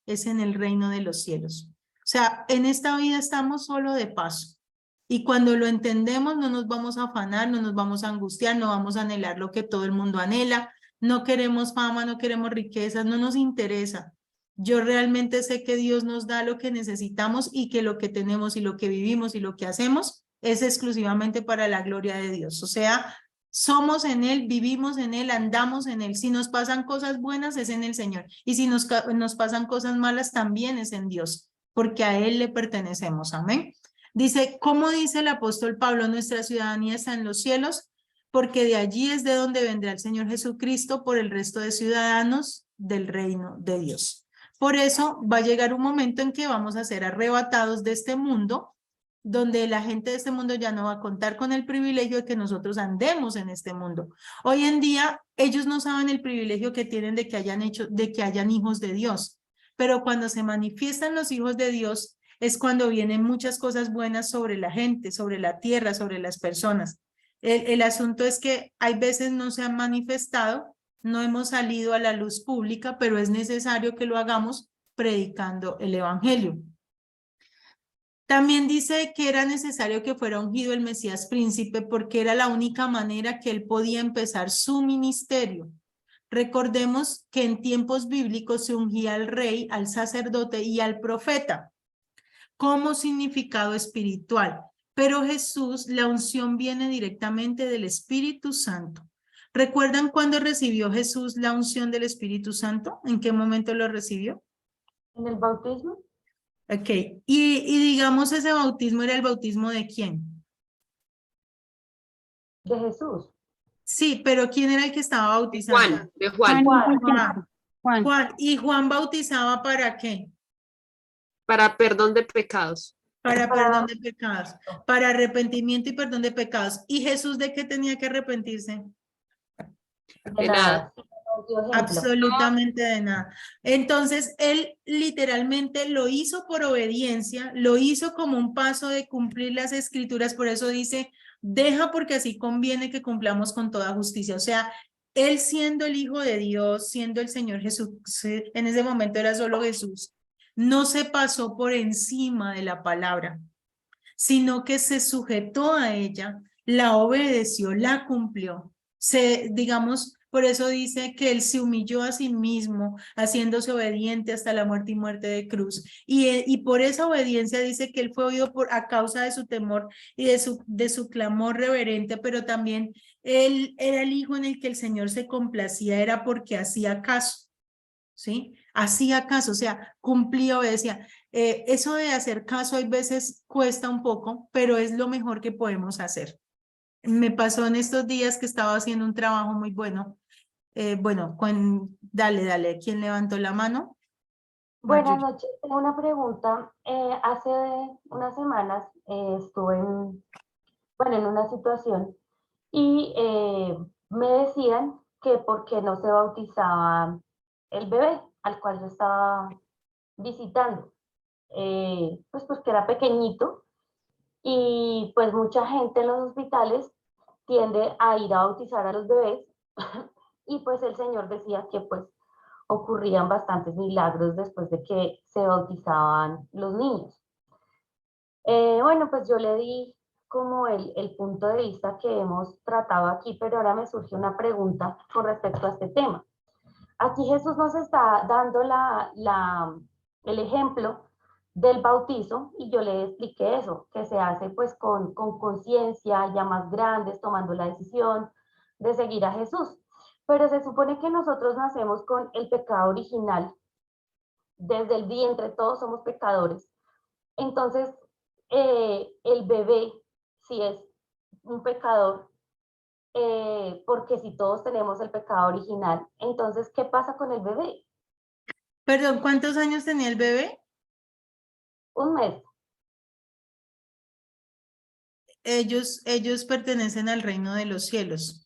es en el reino de los cielos. O sea, en esta vida estamos solo de paso. Y cuando lo entendemos, no nos vamos a afanar, no nos vamos a angustiar, no vamos a anhelar lo que todo el mundo anhela. No queremos fama, no queremos riquezas, no nos interesa. Yo realmente sé que Dios nos da lo que necesitamos y que lo que tenemos y lo que vivimos y lo que hacemos es exclusivamente para la gloria de Dios. O sea, somos en Él, vivimos en Él, andamos en Él. Si nos pasan cosas buenas es en el Señor. Y si nos pasan cosas malas también es en Dios, porque a Él le pertenecemos. Amén. Dice, ¿cómo dice el apóstol Pablo? Nuestra ciudadanía está en los cielos, porque de allí es de donde vendrá el Señor Jesucristo por el resto de ciudadanos del reino de Dios. Por eso va a llegar un momento en que vamos a ser arrebatados de este mundo, donde la gente de este mundo ya no va a contar con el privilegio de que nosotros andemos en este mundo. Hoy en día, ellos no saben el privilegio que tienen de que hayan hijos de Dios, pero cuando se manifiestan los hijos de Dios, es cuando vienen muchas cosas buenas sobre la gente, sobre la tierra, sobre las personas. El asunto es que hay veces no se han manifestado, no hemos salido a la luz pública, pero es necesario que lo hagamos predicando el evangelio. También dice que era necesario que fuera ungido el Mesías príncipe porque era la única manera que él podía empezar su ministerio. Recordemos que en tiempos bíblicos se ungía al rey, al sacerdote y al profeta como significado espiritual. Pero Jesús, la unción viene directamente del Espíritu Santo. ¿Recuerdan cuándo recibió Jesús la unción del Espíritu Santo? ¿En qué momento lo recibió? ¿En el bautismo? Ok, y digamos ese bautismo era el bautismo ¿de quién? De Jesús. Sí, pero ¿quién era el que estaba bautizando? Juan, de Juan, Juan. ¿Y Juan bautizaba para qué? para perdón de pecados. Para perdón de pecados, para arrepentimiento y perdón de pecados. ¿Y Jesús de qué tenía que arrepentirse? De nada. Absolutamente de nada. Entonces, él literalmente lo hizo por obediencia, lo hizo como un paso de cumplir las escrituras, por eso dice, deja porque así conviene que cumplamos con toda justicia. O sea, él siendo el Hijo de Dios, siendo el Señor Jesús, en ese momento era solo Jesús, no se pasó por encima de la palabra, sino que se sujetó a ella, la obedeció, la cumplió. Digamos, Por eso dice que él se humilló a sí mismo, haciéndose obediente hasta la muerte y muerte de cruz. Y por esa obediencia dice que él fue oído a causa de su temor y de su clamor reverente, pero también él era el hijo en el que el Señor se complacía, era porque hacía caso, ¿sí? Hacía caso, o sea, cumplía, obedecía. Eso de hacer caso hay veces cuesta un poco, pero es lo mejor que podemos hacer. Me pasó en estos días que estaba haciendo un trabajo muy bueno. Bueno, dale, ¿quién levantó la mano? Buenas Marjorie. noches, tengo una pregunta. Hace unas semanas estuve en una situación y me decían que por qué no se bautizaba el bebé al cual yo estaba visitando, pues porque era pequeñito y pues mucha gente en los hospitales tiende a ir a bautizar a los bebés y pues el Señor decía que pues ocurrían bastantes milagros después de que se bautizaban los niños. Bueno, pues yo le di como el punto de vista que hemos tratado aquí, pero ahora me surge una pregunta con respecto a este tema. Aquí Jesús nos está dando el ejemplo del bautizo y yo le expliqué eso, que se hace pues con conciencia, ya más grandes, tomando la decisión de seguir a Jesús. Pero se supone que nosotros nacemos con el pecado original. Desde el vientre todos somos pecadores. Entonces, el bebé, si es un pecador, porque si todos tenemos el pecado original, entonces, ¿qué pasa con el bebé? Perdón, ¿cuántos años tenía el bebé? Un mes. Ellos pertenecen al reino de los cielos.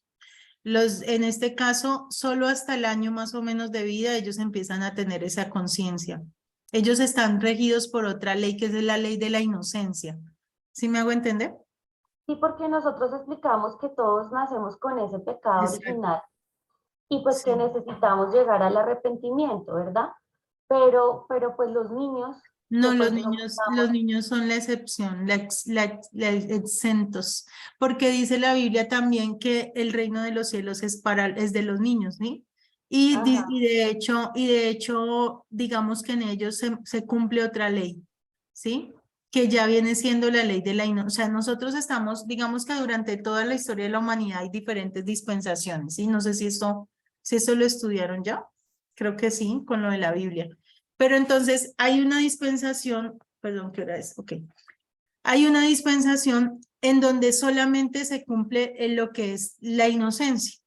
En este caso, solo hasta el año más o menos de vida, ellos empiezan a tener esa conciencia. Ellos están regidos por otra ley, que es la ley de la inocencia. ¿Sí me hago entender? Sí, porque nosotros explicamos que todos nacemos con ese pecado Exacto. original y pues que Sí. necesitamos llegar al arrepentimiento, ¿verdad? Pero pues los niños, No, que los pues no niños son la excepción, la exentos, porque dice la Biblia también que el reino de los cielos es de los niños, ¿sí? Y de hecho, digamos que en ellos se cumple otra ley, ¿sí? Que ya viene siendo la ley de la inocencia. O sea, nosotros estamos, digamos que durante toda la historia de la humanidad hay diferentes dispensaciones, ¿sí? No sé si esto lo estudiaron ya, creo que sí, con lo de la Biblia. Pero entonces hay una dispensación, perdón, ¿qué hora es? Ok. Hay una dispensación en donde solamente se cumple en lo que es la inocencia,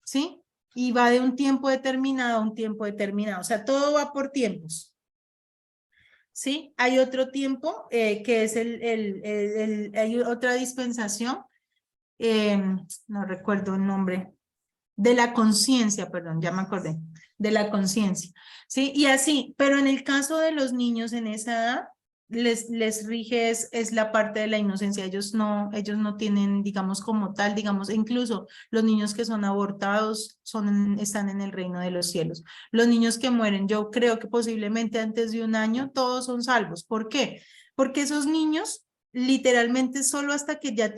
¿sí? Y va de un tiempo determinado a un tiempo determinado. O sea, todo va por tiempos. ¿Sí? Hay otro tiempo que es hay otra dispensación, no recuerdo el nombre, de la conciencia, perdón, ya me acordé, de la conciencia, ¿sí? Y así, pero en el caso de los niños en esa edad, les rige es la parte de la inocencia, ellos no tienen, digamos, como tal, digamos, incluso los niños que son abortados están en el reino de los cielos. Los niños que mueren, yo creo que posiblemente antes de un año, todos son salvos. ¿Por qué? Porque esos niños literalmente solo hasta que ya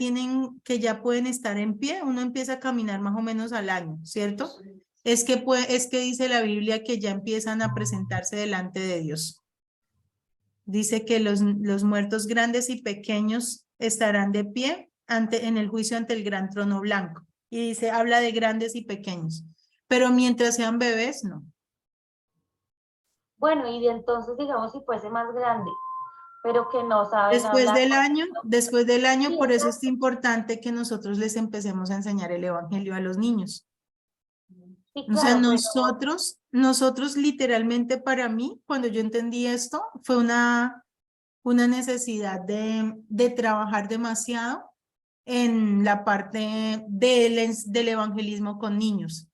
pueden estar en pie, uno empieza a caminar más o menos al año, ¿cierto? Es que dice la Biblia que ya empiezan a presentarse delante de Dios. Dice que los muertos grandes y pequeños estarán de pie en el juicio ante el gran trono blanco. Y dice, habla de grandes y pequeños. Pero mientras sean bebés, no. Bueno, y entonces, digamos, si fuese más grande, pero que no saben hablar. Después del año, Sí, por eso es exacto. importante que nosotros les empecemos a enseñar el evangelio a los niños. Sí, O sea, claro, pero nosotros literalmente para mí, cuando yo entendí esto, fue una necesidad de trabajar demasiado en la parte del evangelismo con niños,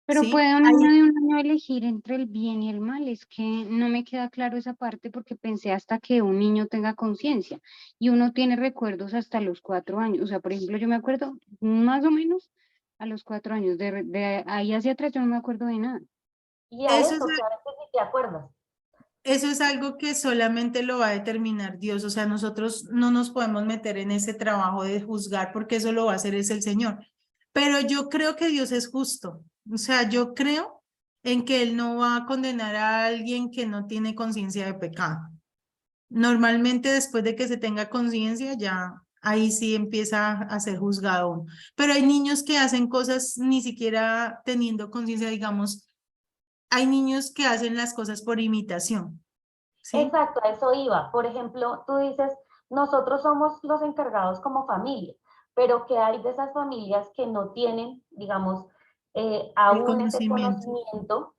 Pero ¿sí? puede un niño de un año elegir entre el bien y el mal. Es que no me queda claro esa parte porque pensé hasta que un niño tenga conciencia y uno tiene recuerdos hasta los 4 años. O sea, por ejemplo, yo me acuerdo más o menos a los 4 años. De ahí hacia atrás yo no me acuerdo de nada. y a Eso es, eso, claro que sí te acuerdas. eso es algo que solamente lo va a determinar Dios, o sea, nosotros no nos podemos meter en ese trabajo de juzgar porque eso lo va a hacer es el Señor. Pero yo creo que Dios es justo. O sea, yo creo en que Él no va a condenar a alguien que no tiene conciencia de pecado. Normalmente después de que se tenga conciencia, ya ahí sí empieza a ser juzgado uno. Pero hay niños que hacen cosas ni siquiera teniendo conciencia, digamos, hay niños que hacen las cosas por imitación, ¿sí? Exacto, a eso iba. Por ejemplo, tú dices, nosotros somos los encargados como familia, pero ¿qué hay de esas familias que no tienen, digamos, El aún ese conocimiento. conocimiento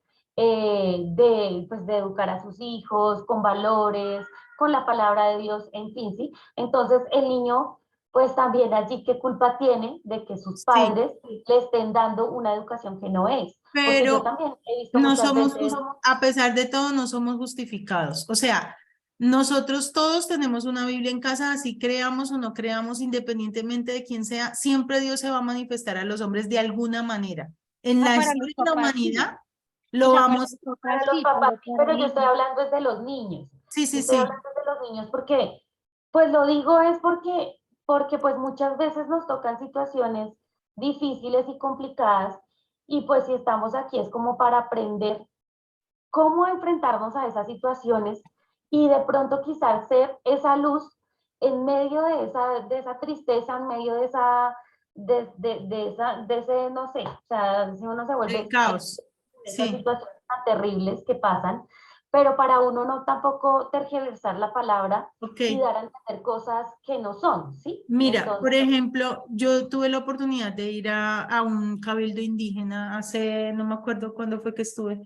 pues, de educar a sus hijos con valores, con la palabra de Dios, en fin, ¿sí? Entonces el niño, pues también allí, ¿qué culpa tiene de que sus Sí, padres le estén dando una educación que no es? Porque yo pero también he visto no muchas somos, veces. a pesar de todo, no somos justificados. O sea, nosotros todos tenemos una Biblia en casa, así creamos o no creamos, independientemente de quién sea, siempre Dios se va a manifestar a los hombres de alguna manera. En Ah, la para los historia de la papás sí. humanidad O lo sea, para vamos, los Para papás los sí, papás, pero para pero yo estoy ellos. hablando es de los niños. sí, Yo sí, estoy sí, hablando de los niños porque, pues lo digo es porque pues muchas veces nos tocan situaciones difíciles y complicadas y pues si estamos aquí es como para aprender cómo enfrentarnos a esas situaciones y de pronto quizás ser esa luz en medio de esa tristeza, en medio de ese, no sé, o sea, si uno se el vuelve caos. esas Sí, situaciones tan terribles que pasan, pero para uno no tampoco tergiversar la palabra ok. y dar a entender cosas que no son, ¿sí? Mira, por Entonces, ejemplo, yo tuve la oportunidad de ir a un cabildo indígena hace, no me acuerdo cuándo fue que estuve,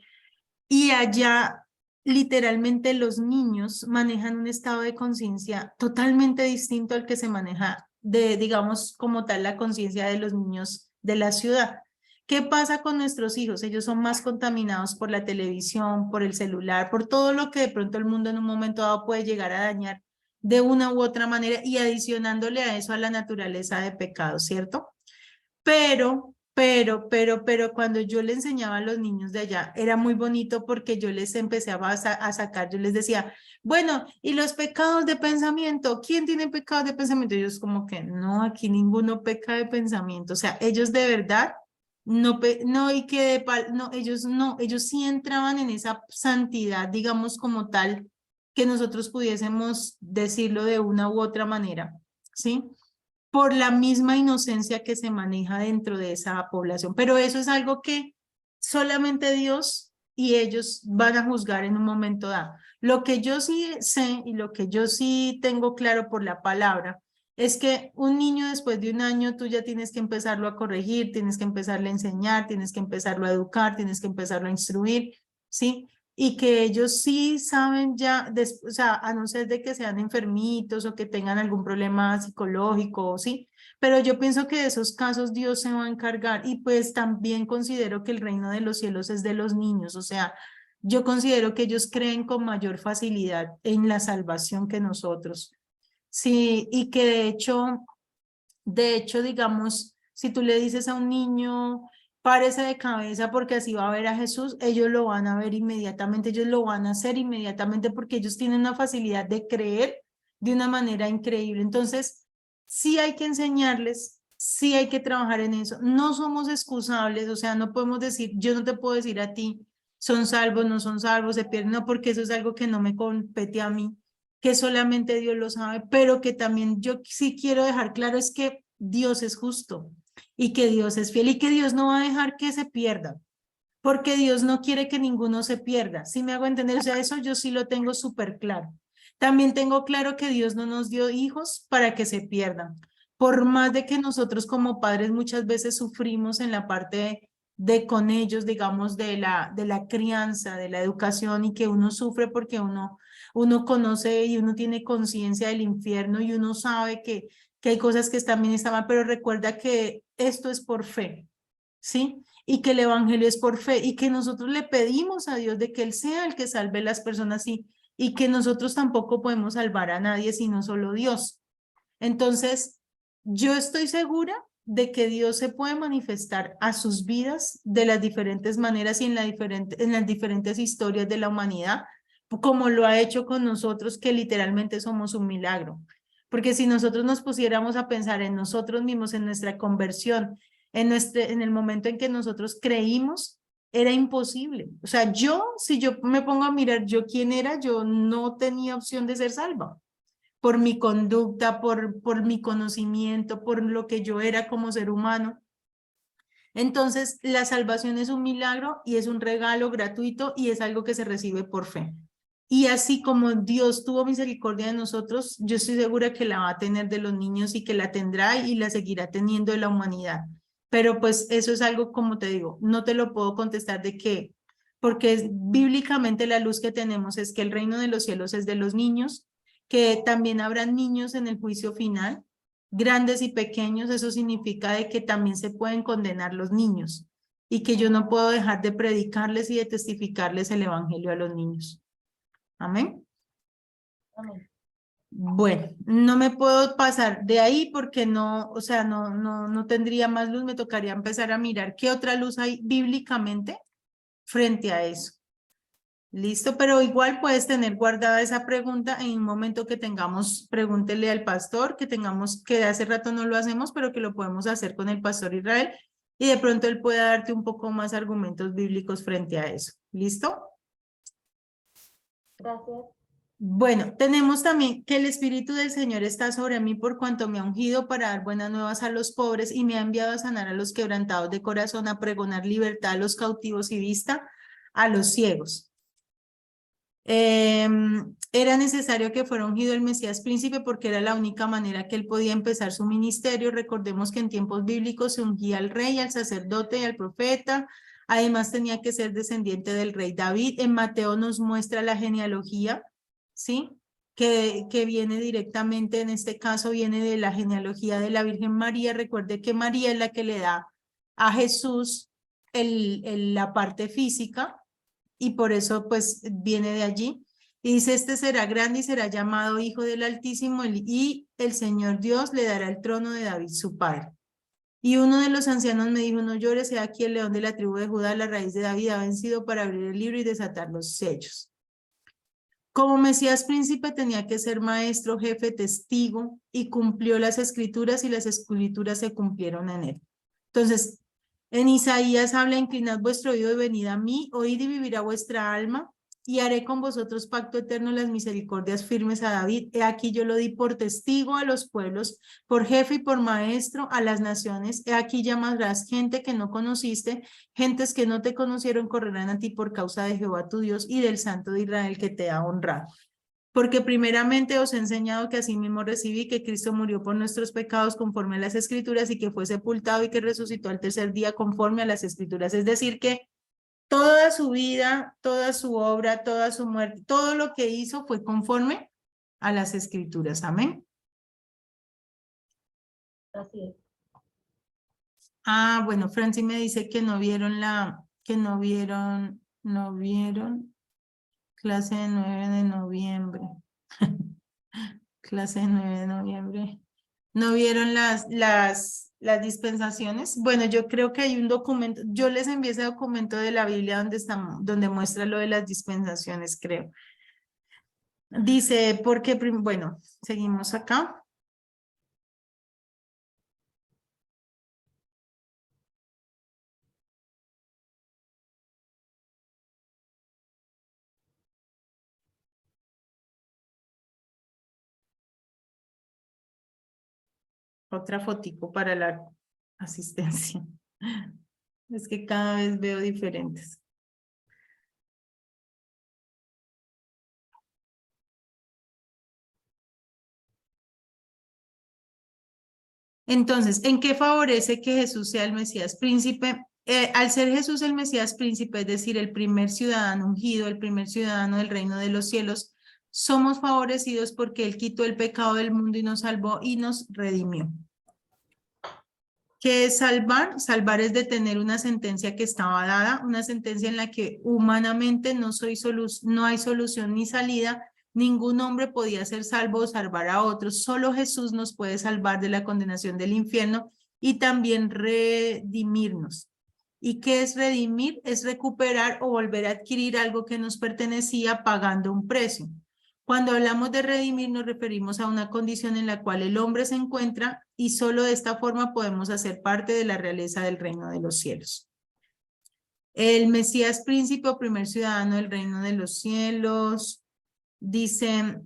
y allá literalmente los niños manejan un estado de conciencia totalmente distinto al que se maneja de, digamos, como tal, la conciencia de los niños de la ciudad. ¿Qué pasa con nuestros hijos? Ellos son más contaminados por la televisión, por el celular, por todo lo que de pronto el mundo en un momento dado puede llegar a dañar de una u otra manera y adicionándole a eso a la naturaleza de pecado, ¿cierto? Pero, cuando yo le enseñaba a los niños de allá, era muy bonito porque yo les empecé a sacar, yo les decía, bueno, ¿y los pecados de pensamiento? ¿Quién tiene pecados de pensamiento? Y ellos como que, no, aquí ninguno peca de pensamiento. O sea, ellos de verdad, no, y que no, ellos sí entraban en esa santidad, digamos como tal, que nosotros pudiésemos decirlo de una u otra manera, ¿sí? Por la misma inocencia que se maneja dentro de esa población. Pero eso es algo que solamente Dios y ellos van a juzgar en un momento dado. Lo que yo sí sé y lo que yo sí tengo claro por la palabra es que un niño después de un año tú ya tienes que empezarlo a corregir, tienes que empezarle a enseñar, tienes que empezarlo a educar, tienes que empezarlo a instruir, ¿sí? Y que ellos sí saben ya, o sea, a no ser de que sean enfermitos o que tengan algún problema psicológico, ¿sí? Pero yo pienso que de esos casos Dios se va a encargar y pues también considero que el reino de los cielos es de los niños, o sea, yo considero que ellos creen con mayor facilidad en la salvación que nosotros, sí, y que de hecho, digamos, si tú le dices a un niño, párese de cabeza porque así va a ver a Jesús, ellos lo van a ver inmediatamente, ellos lo van a hacer inmediatamente porque ellos tienen una facilidad de creer de una manera increíble. Entonces, sí hay que enseñarles, sí hay que trabajar en eso. No somos excusables, o sea, no podemos decir, yo no te puedo decir a ti, son salvos, no son salvos, se pierden, no, porque eso es algo que no me compete a mí, que solamente Dios lo sabe, pero que también yo sí quiero dejar claro es que Dios es justo y que Dios es fiel y que Dios no va a dejar que se pierdan, porque Dios no quiere que ninguno se pierda. ¿Sí me hago entender? O sea, eso yo sí lo tengo súper claro. También tengo claro que Dios no nos dio hijos para que se pierdan. Por más de que nosotros como padres muchas veces sufrimos en la parte de con ellos, digamos, de la crianza, de la educación y que uno sufre porque uno conoce y uno tiene conciencia del infierno y uno sabe que hay cosas que también están mal, pero recuerda que esto es por fe, ¿sí? Y que el evangelio es por fe y que nosotros le pedimos a Dios de que Él sea el que salve a las personas y que nosotros tampoco podemos salvar a nadie sino solo Dios. Entonces, yo estoy segura de que Dios se puede manifestar a sus vidas de las diferentes maneras y en las diferentes historias de la humanidad, como lo ha hecho con nosotros, que literalmente somos un milagro. Porque si nosotros nos pusiéramos a pensar en nosotros mismos, en nuestra conversión, en el momento en que nosotros creímos, era imposible. O sea, si yo me pongo a mirar yo quién era, yo no tenía opción de ser salva. Por mi conducta, por mi conocimiento, por lo que yo era como ser humano. Entonces, la salvación es un milagro y es un regalo gratuito y es algo que se recibe por fe. Y así como Dios tuvo misericordia de nosotros, yo estoy segura que la va a tener de los niños y que la tendrá y la seguirá teniendo de la humanidad. Pero pues eso es algo, como te digo, no te lo puedo contestar de qué, porque bíblicamente la luz que tenemos es que el reino de los cielos es de los niños, que también habrán niños en el juicio final, grandes y pequeños. Eso significa de que también se pueden condenar los niños y que yo no puedo dejar de predicarles y de testificarles el evangelio a los niños. Amén. Amén. Bueno, no me puedo pasar de ahí porque no, o sea, no tendría más luz, me tocaría empezar a mirar qué otra luz hay bíblicamente frente a eso. Listo, pero igual puedes tener guardada esa pregunta en un momento que tengamos, pregúntele al pastor, que tengamos, que hace rato no lo hacemos, pero que lo podemos hacer con el pastor Israel y de pronto él pueda darte un poco más argumentos bíblicos frente a eso. ¿Listo? Gracias. Bueno, tenemos también que el Espíritu del Señor está sobre mí por cuanto me ha ungido para dar buenas nuevas a los pobres y me ha enviado a sanar a los quebrantados de corazón, a pregonar libertad a los cautivos y vista a los ciegos. Era necesario que fuera ungido el Mesías príncipe porque era la única manera que él podía empezar su ministerio. Recordemos que en tiempos bíblicos se ungía al rey, al sacerdote y al profeta. Además tenía que ser descendiente del rey David. En Mateo nos muestra la genealogía, ¿sí? Que viene directamente, en este caso viene de la genealogía de la Virgen María. Recuerde que María es la que le da a Jesús la parte física, y por eso pues viene de allí. Y dice, este será grande y será llamado Hijo del Altísimo, y el Señor Dios le dará el trono de David su padre. Y uno de los ancianos me dijo, no llores, he aquí el león de la tribu de Judá, la raíz de David, ha vencido para abrir el libro y desatar los sellos. Como Mesías príncipe tenía que ser maestro, jefe, testigo, y cumplió las escrituras y las escrituras se cumplieron en él. Entonces, en Isaías habla, inclinad vuestro oído y venid a mí, oíd y vivirá vuestra alma, y haré con vosotros pacto eterno, las misericordias firmes a David. He aquí yo lo di por testigo a los pueblos, por jefe y por maestro a las naciones. He aquí llamarás gente que no conociste, gentes que no te conocieron correrán a ti por causa de Jehová tu Dios y del Santo de Israel que te ha honrado. Porque primeramente os he enseñado que asimismo recibí que Cristo murió por nuestros pecados conforme a las Escrituras y que fue sepultado y que resucitó al tercer día conforme a las Escrituras. Es decir, que toda su vida, toda su obra, toda su muerte, todo lo que hizo fue conforme a las Escrituras. Amén. Así es. Ah, bueno, Francis me dice que no vieron clase de 9 de noviembre. Clase de 9 de noviembre. ¿No vieron las dispensaciones? Bueno, yo creo que hay un documento, yo les envié ese documento de la Biblia donde muestra lo de las dispensaciones, creo. Dice, porque, bueno, seguimos acá. Otra fotico para la asistencia. Es que cada vez veo diferentes. Entonces, ¿en qué favorece que Jesús sea el Mesías príncipe? Al ser Jesús el Mesías príncipe, es decir, el primer ciudadano ungido, el primer ciudadano del reino de los cielos, somos favorecidos porque Él quitó el pecado del mundo y nos salvó y nos redimió. ¿Qué es salvar? Salvar es detener una sentencia que estaba dada, una sentencia en la que humanamente no hay solución ni salida. Ningún hombre podía ser salvo o salvar a otros. Solo Jesús nos puede salvar de la condenación del infierno y también redimirnos. ¿Y qué es redimir? Es recuperar o volver a adquirir algo que nos pertenecía pagando un precio. Cuando hablamos de redimir, nos referimos a una condición en la cual el hombre se encuentra y solo de esta forma podemos hacer parte de la realeza del reino de los cielos. El Mesías príncipe o primer ciudadano del reino de los cielos, dice,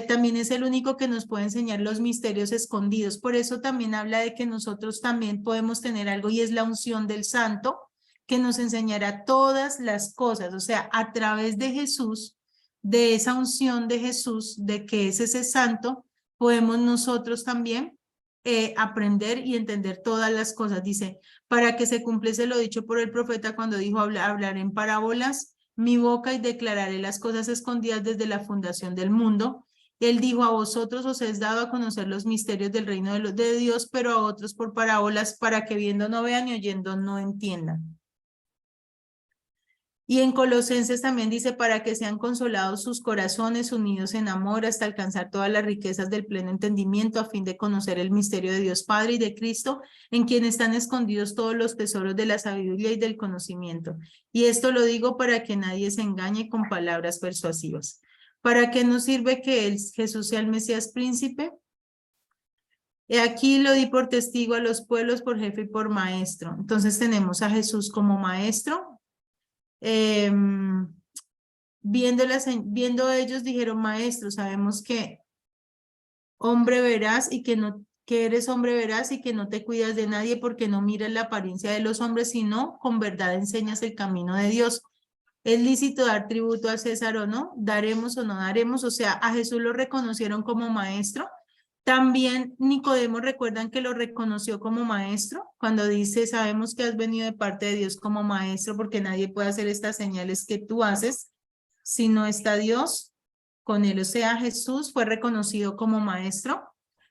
también es el único que nos puede enseñar los misterios escondidos. Por eso también habla de que nosotros también podemos tener algo y es la unción del santo que nos enseñará todas las cosas. O sea, a través de Jesús, de esa unción de Jesús, de que es ese santo, podemos nosotros también aprender y entender todas las cosas. Dice, para que se cumpliese lo dicho por el profeta cuando dijo hablar en parábolas, mi boca y declararé las cosas escondidas desde la fundación del mundo. Él dijo, a vosotros os es dado a conocer los misterios del reino de Dios, pero a otros por parábolas, para que viendo no vean y oyendo no entiendan. Y en Colosenses también dice, para que sean consolados sus corazones unidos en amor hasta alcanzar todas las riquezas del pleno entendimiento a fin de conocer el misterio de Dios Padre y de Cristo, en quien están escondidos todos los tesoros de la sabiduría y del conocimiento. Y esto lo digo para que nadie se engañe con palabras persuasivas. ¿Para qué nos sirve que Jesús sea el Mesías príncipe? Y aquí lo di por testigo a los pueblos, por jefe y por maestro. Entonces tenemos a Jesús como maestro. Viendo ellos dijeron, maestro, sabemos que hombre veraz y que eres hombre veraz y que no te cuidas de nadie porque no miras la apariencia de los hombres, sino con verdad enseñas el camino de Dios. ¿Es lícito dar tributo a César o no? ¿Daremos o no daremos? O sea, a Jesús lo reconocieron como maestro. También Nicodemo, recuerdan que lo reconoció como maestro cuando dice, sabemos que has venido de parte de Dios como maestro porque nadie puede hacer estas señales que tú haces si no está Dios con él. O sea, Jesús fue reconocido como maestro.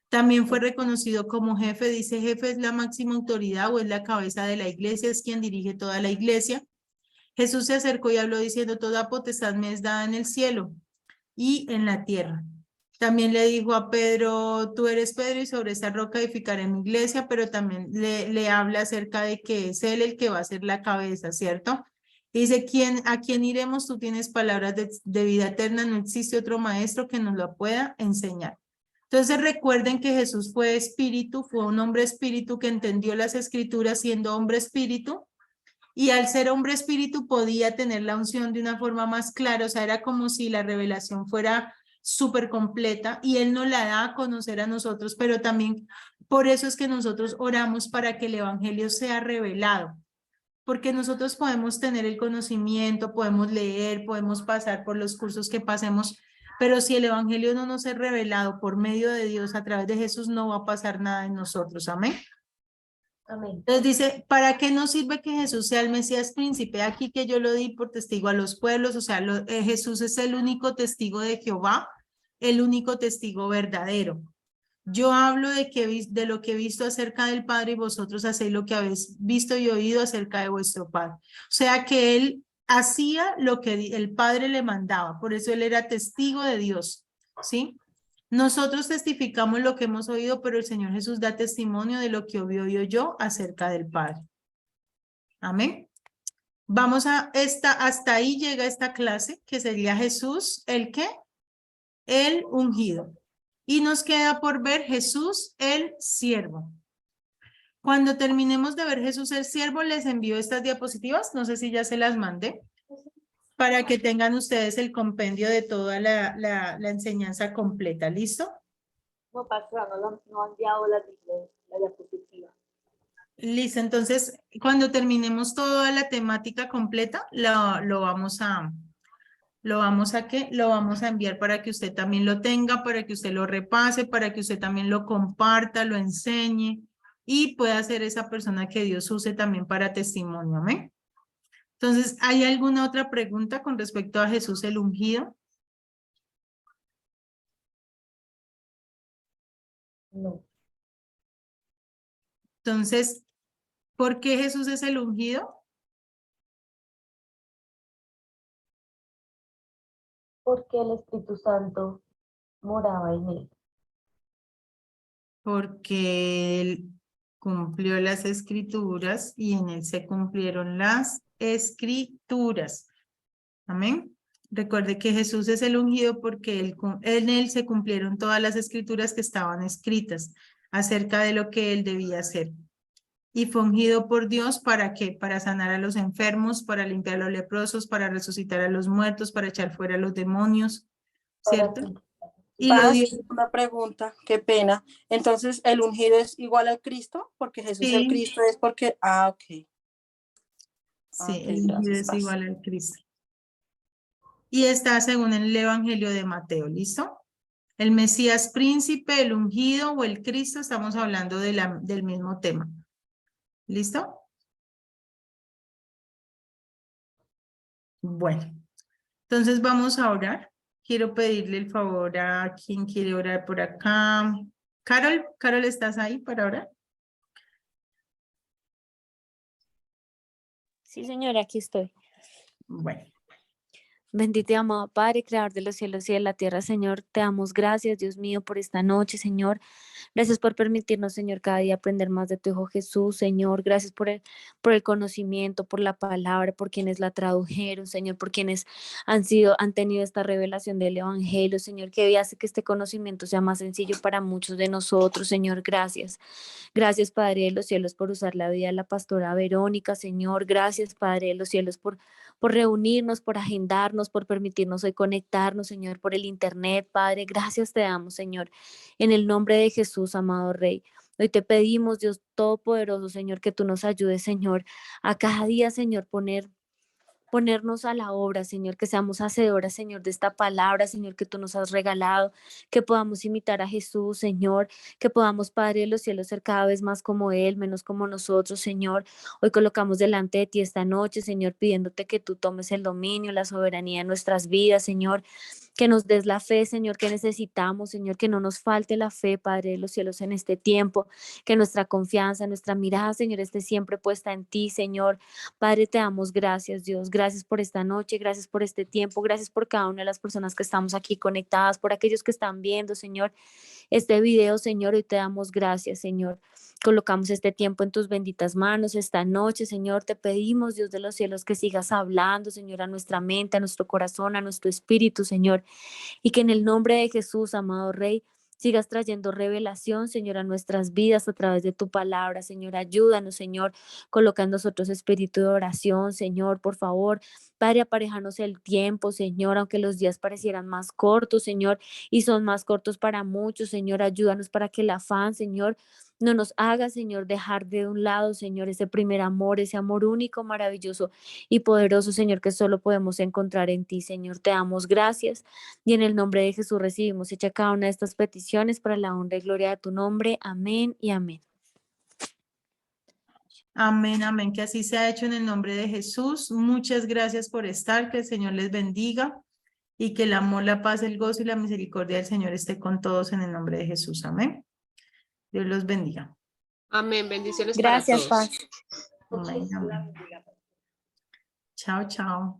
También fue reconocido como jefe. Dice, jefe es la máxima autoridad o es la cabeza de la iglesia, es quien dirige toda la iglesia. Jesús se acercó y habló diciendo, toda potestad me es dada en el cielo y en la tierra. También le dijo a Pedro, tú eres Pedro y sobre esta roca edificaré mi iglesia, pero también le habla acerca de que es él el que va a ser la cabeza, ¿cierto? Y dice, ¿a quién iremos? Tú tienes palabras de vida eterna, no existe otro maestro que nos lo pueda enseñar. Entonces recuerden que Jesús fue espíritu, fue un hombre espíritu que entendió las escrituras siendo hombre espíritu, y al ser hombre espíritu podía tener la unción de una forma más clara, o sea, era como si la revelación fuera súper completa y él nos la da a conocer a nosotros, pero también por eso es que nosotros oramos para que el evangelio sea revelado, porque nosotros podemos tener el conocimiento, podemos leer, podemos pasar por los cursos que pasemos, pero si el evangelio no nos es revelado por medio de Dios a través de Jesús, no va a pasar nada en nosotros. Amén. Amén. Entonces dice, ¿para qué nos sirve que Jesús sea el Mesías príncipe? Aquí que yo lo di por testigo a los pueblos, o sea, Jesús es el único testigo de Jehová, el único testigo verdadero. Yo hablo de lo que he visto acerca del Padre y vosotros hacéis lo que habéis visto y oído acerca de vuestro Padre. O sea que él hacía lo que el Padre le mandaba, por eso él era testigo de Dios, ¿sí? Nosotros testificamos lo que hemos oído, pero el Señor Jesús da testimonio de lo que oyó yo acerca del Padre. Amén. Vamos hasta ahí llega esta clase, que sería Jesús, ¿el qué? El ungido. Y nos queda por ver Jesús, el siervo. Cuando terminemos de ver Jesús, el siervo, les envío estas diapositivas, no sé si ya se las mandé, para que tengan ustedes el compendio de toda la enseñanza completa. ¿Listo? No, pastora, no han enviado la diapositiva. Listo, entonces cuando terminemos toda la temática completa, lo vamos a enviar para que usted también lo tenga, para que usted lo repase, para que usted también lo comparta, lo enseñe y pueda ser esa persona que Dios use también para testimonio. ¿Amén? Entonces, ¿hay alguna otra pregunta con respecto a Jesús el ungido? No. Entonces, ¿por qué Jesús es el ungido? Porque el Espíritu Santo moraba en él. Porque él cumplió las escrituras y en él se cumplieron las escrituras. Amén. Recuerde que Jesús es el ungido porque en él se cumplieron todas las escrituras que estaban escritas acerca de lo que él debía hacer. Y fue ungido por Dios ¿para qué? Para sanar a los enfermos, para limpiar a los leprosos, para resucitar a los muertos, para echar fuera a los demonios, ¿cierto? Y lo Paz, dio, una pregunta, qué pena. Entonces, ¿el ungido es igual al Cristo? Porque Jesús el sí, Cristo es porque... Ah, ok. sí, Ok, el ungido gracias, es Paz. igual al Cristo. Y está según el Evangelio de Mateo, ¿listo? El Mesías príncipe, el ungido o el Cristo, estamos hablando del mismo tema. ¿Listo? Bueno, entonces vamos a orar. Quiero pedirle el favor a quien quiere orar por acá. Carol, ¿estás ahí para orar? Sí, señora, aquí estoy. Bueno, Bendito y amado Padre, Creador de los cielos y de la tierra, Señor, te damos gracias, Dios mío, por esta noche, Señor. Gracias por permitirnos, Señor, cada día aprender más de tu Hijo Jesús, Señor. Gracias por el conocimiento, por la palabra, por quienes la tradujeron, Señor, por quienes han tenido esta revelación del Evangelio, Señor, que hoy hace que este conocimiento sea más sencillo para muchos de nosotros, Señor. Gracias. Gracias, Padre de los cielos, por usar la vida de la pastora Verónica, Señor. Gracias, Padre de los cielos, por reunirnos, por agendarnos, por permitirnos hoy conectarnos, Señor, por el internet, Padre. Gracias te damos, Señor, en el nombre de Jesús, amado Rey. Hoy te pedimos, Dios Todopoderoso, Señor, que tú nos ayudes, Señor, a cada día, Señor, ponernos a la obra, Señor, que seamos hacedoras, Señor, de esta palabra, Señor, que tú nos has regalado, que podamos imitar a Jesús, Señor, que podamos, Padre de los cielos, ser cada vez más como Él, menos como nosotros, Señor. Hoy colocamos delante de ti esta noche, Señor, pidiéndote que tú tomes el dominio, la soberanía de nuestras vidas, Señor, que nos des la fe, Señor, que necesitamos, Señor, que no nos falte la fe, Padre de los cielos, en este tiempo, que nuestra confianza, nuestra mirada, Señor, esté siempre puesta en ti, Señor. Padre, te damos gracias, Dios. Gracias por esta noche, gracias por este tiempo, gracias por cada una de las personas que estamos aquí conectadas, por aquellos que están viendo, Señor, este video, Señor. Hoy te damos gracias, Señor. Colocamos este tiempo en tus benditas manos esta noche, Señor. Te pedimos, Dios de los cielos, que sigas hablando, Señor, a nuestra mente, a nuestro corazón, a nuestro espíritu, Señor. Y que en el nombre de Jesús, amado Rey, sigas trayendo revelación, Señor, a nuestras vidas a través de tu palabra, Señor. Ayúdanos, Señor, coloca en nosotros espíritu de oración, Señor, por favor. Padre, aparejanos el tiempo, Señor, aunque los días parecieran más cortos, Señor, y son más cortos para muchos, Señor. Ayúdanos para que el afán, Señor, no nos haga, Señor, dejar de un lado, Señor, ese primer amor, ese amor único, maravilloso y poderoso, Señor, que solo podemos encontrar en ti, Señor. Te damos gracias. Y en el nombre de Jesús recibimos hecha cada una de estas peticiones para la honra y gloria de tu nombre. Amén y amén. amén, amén, que así se ha hecho en el nombre de Jesús. Muchas gracias por estar, que el Señor les bendiga y que el amor, la paz, el gozo y la misericordia del Señor esté con todos en el nombre de Jesús. Amén. Dios los bendiga. Amén. Bendiciones para Gracias, todos. Paz. Amén, amén. Chao, chao.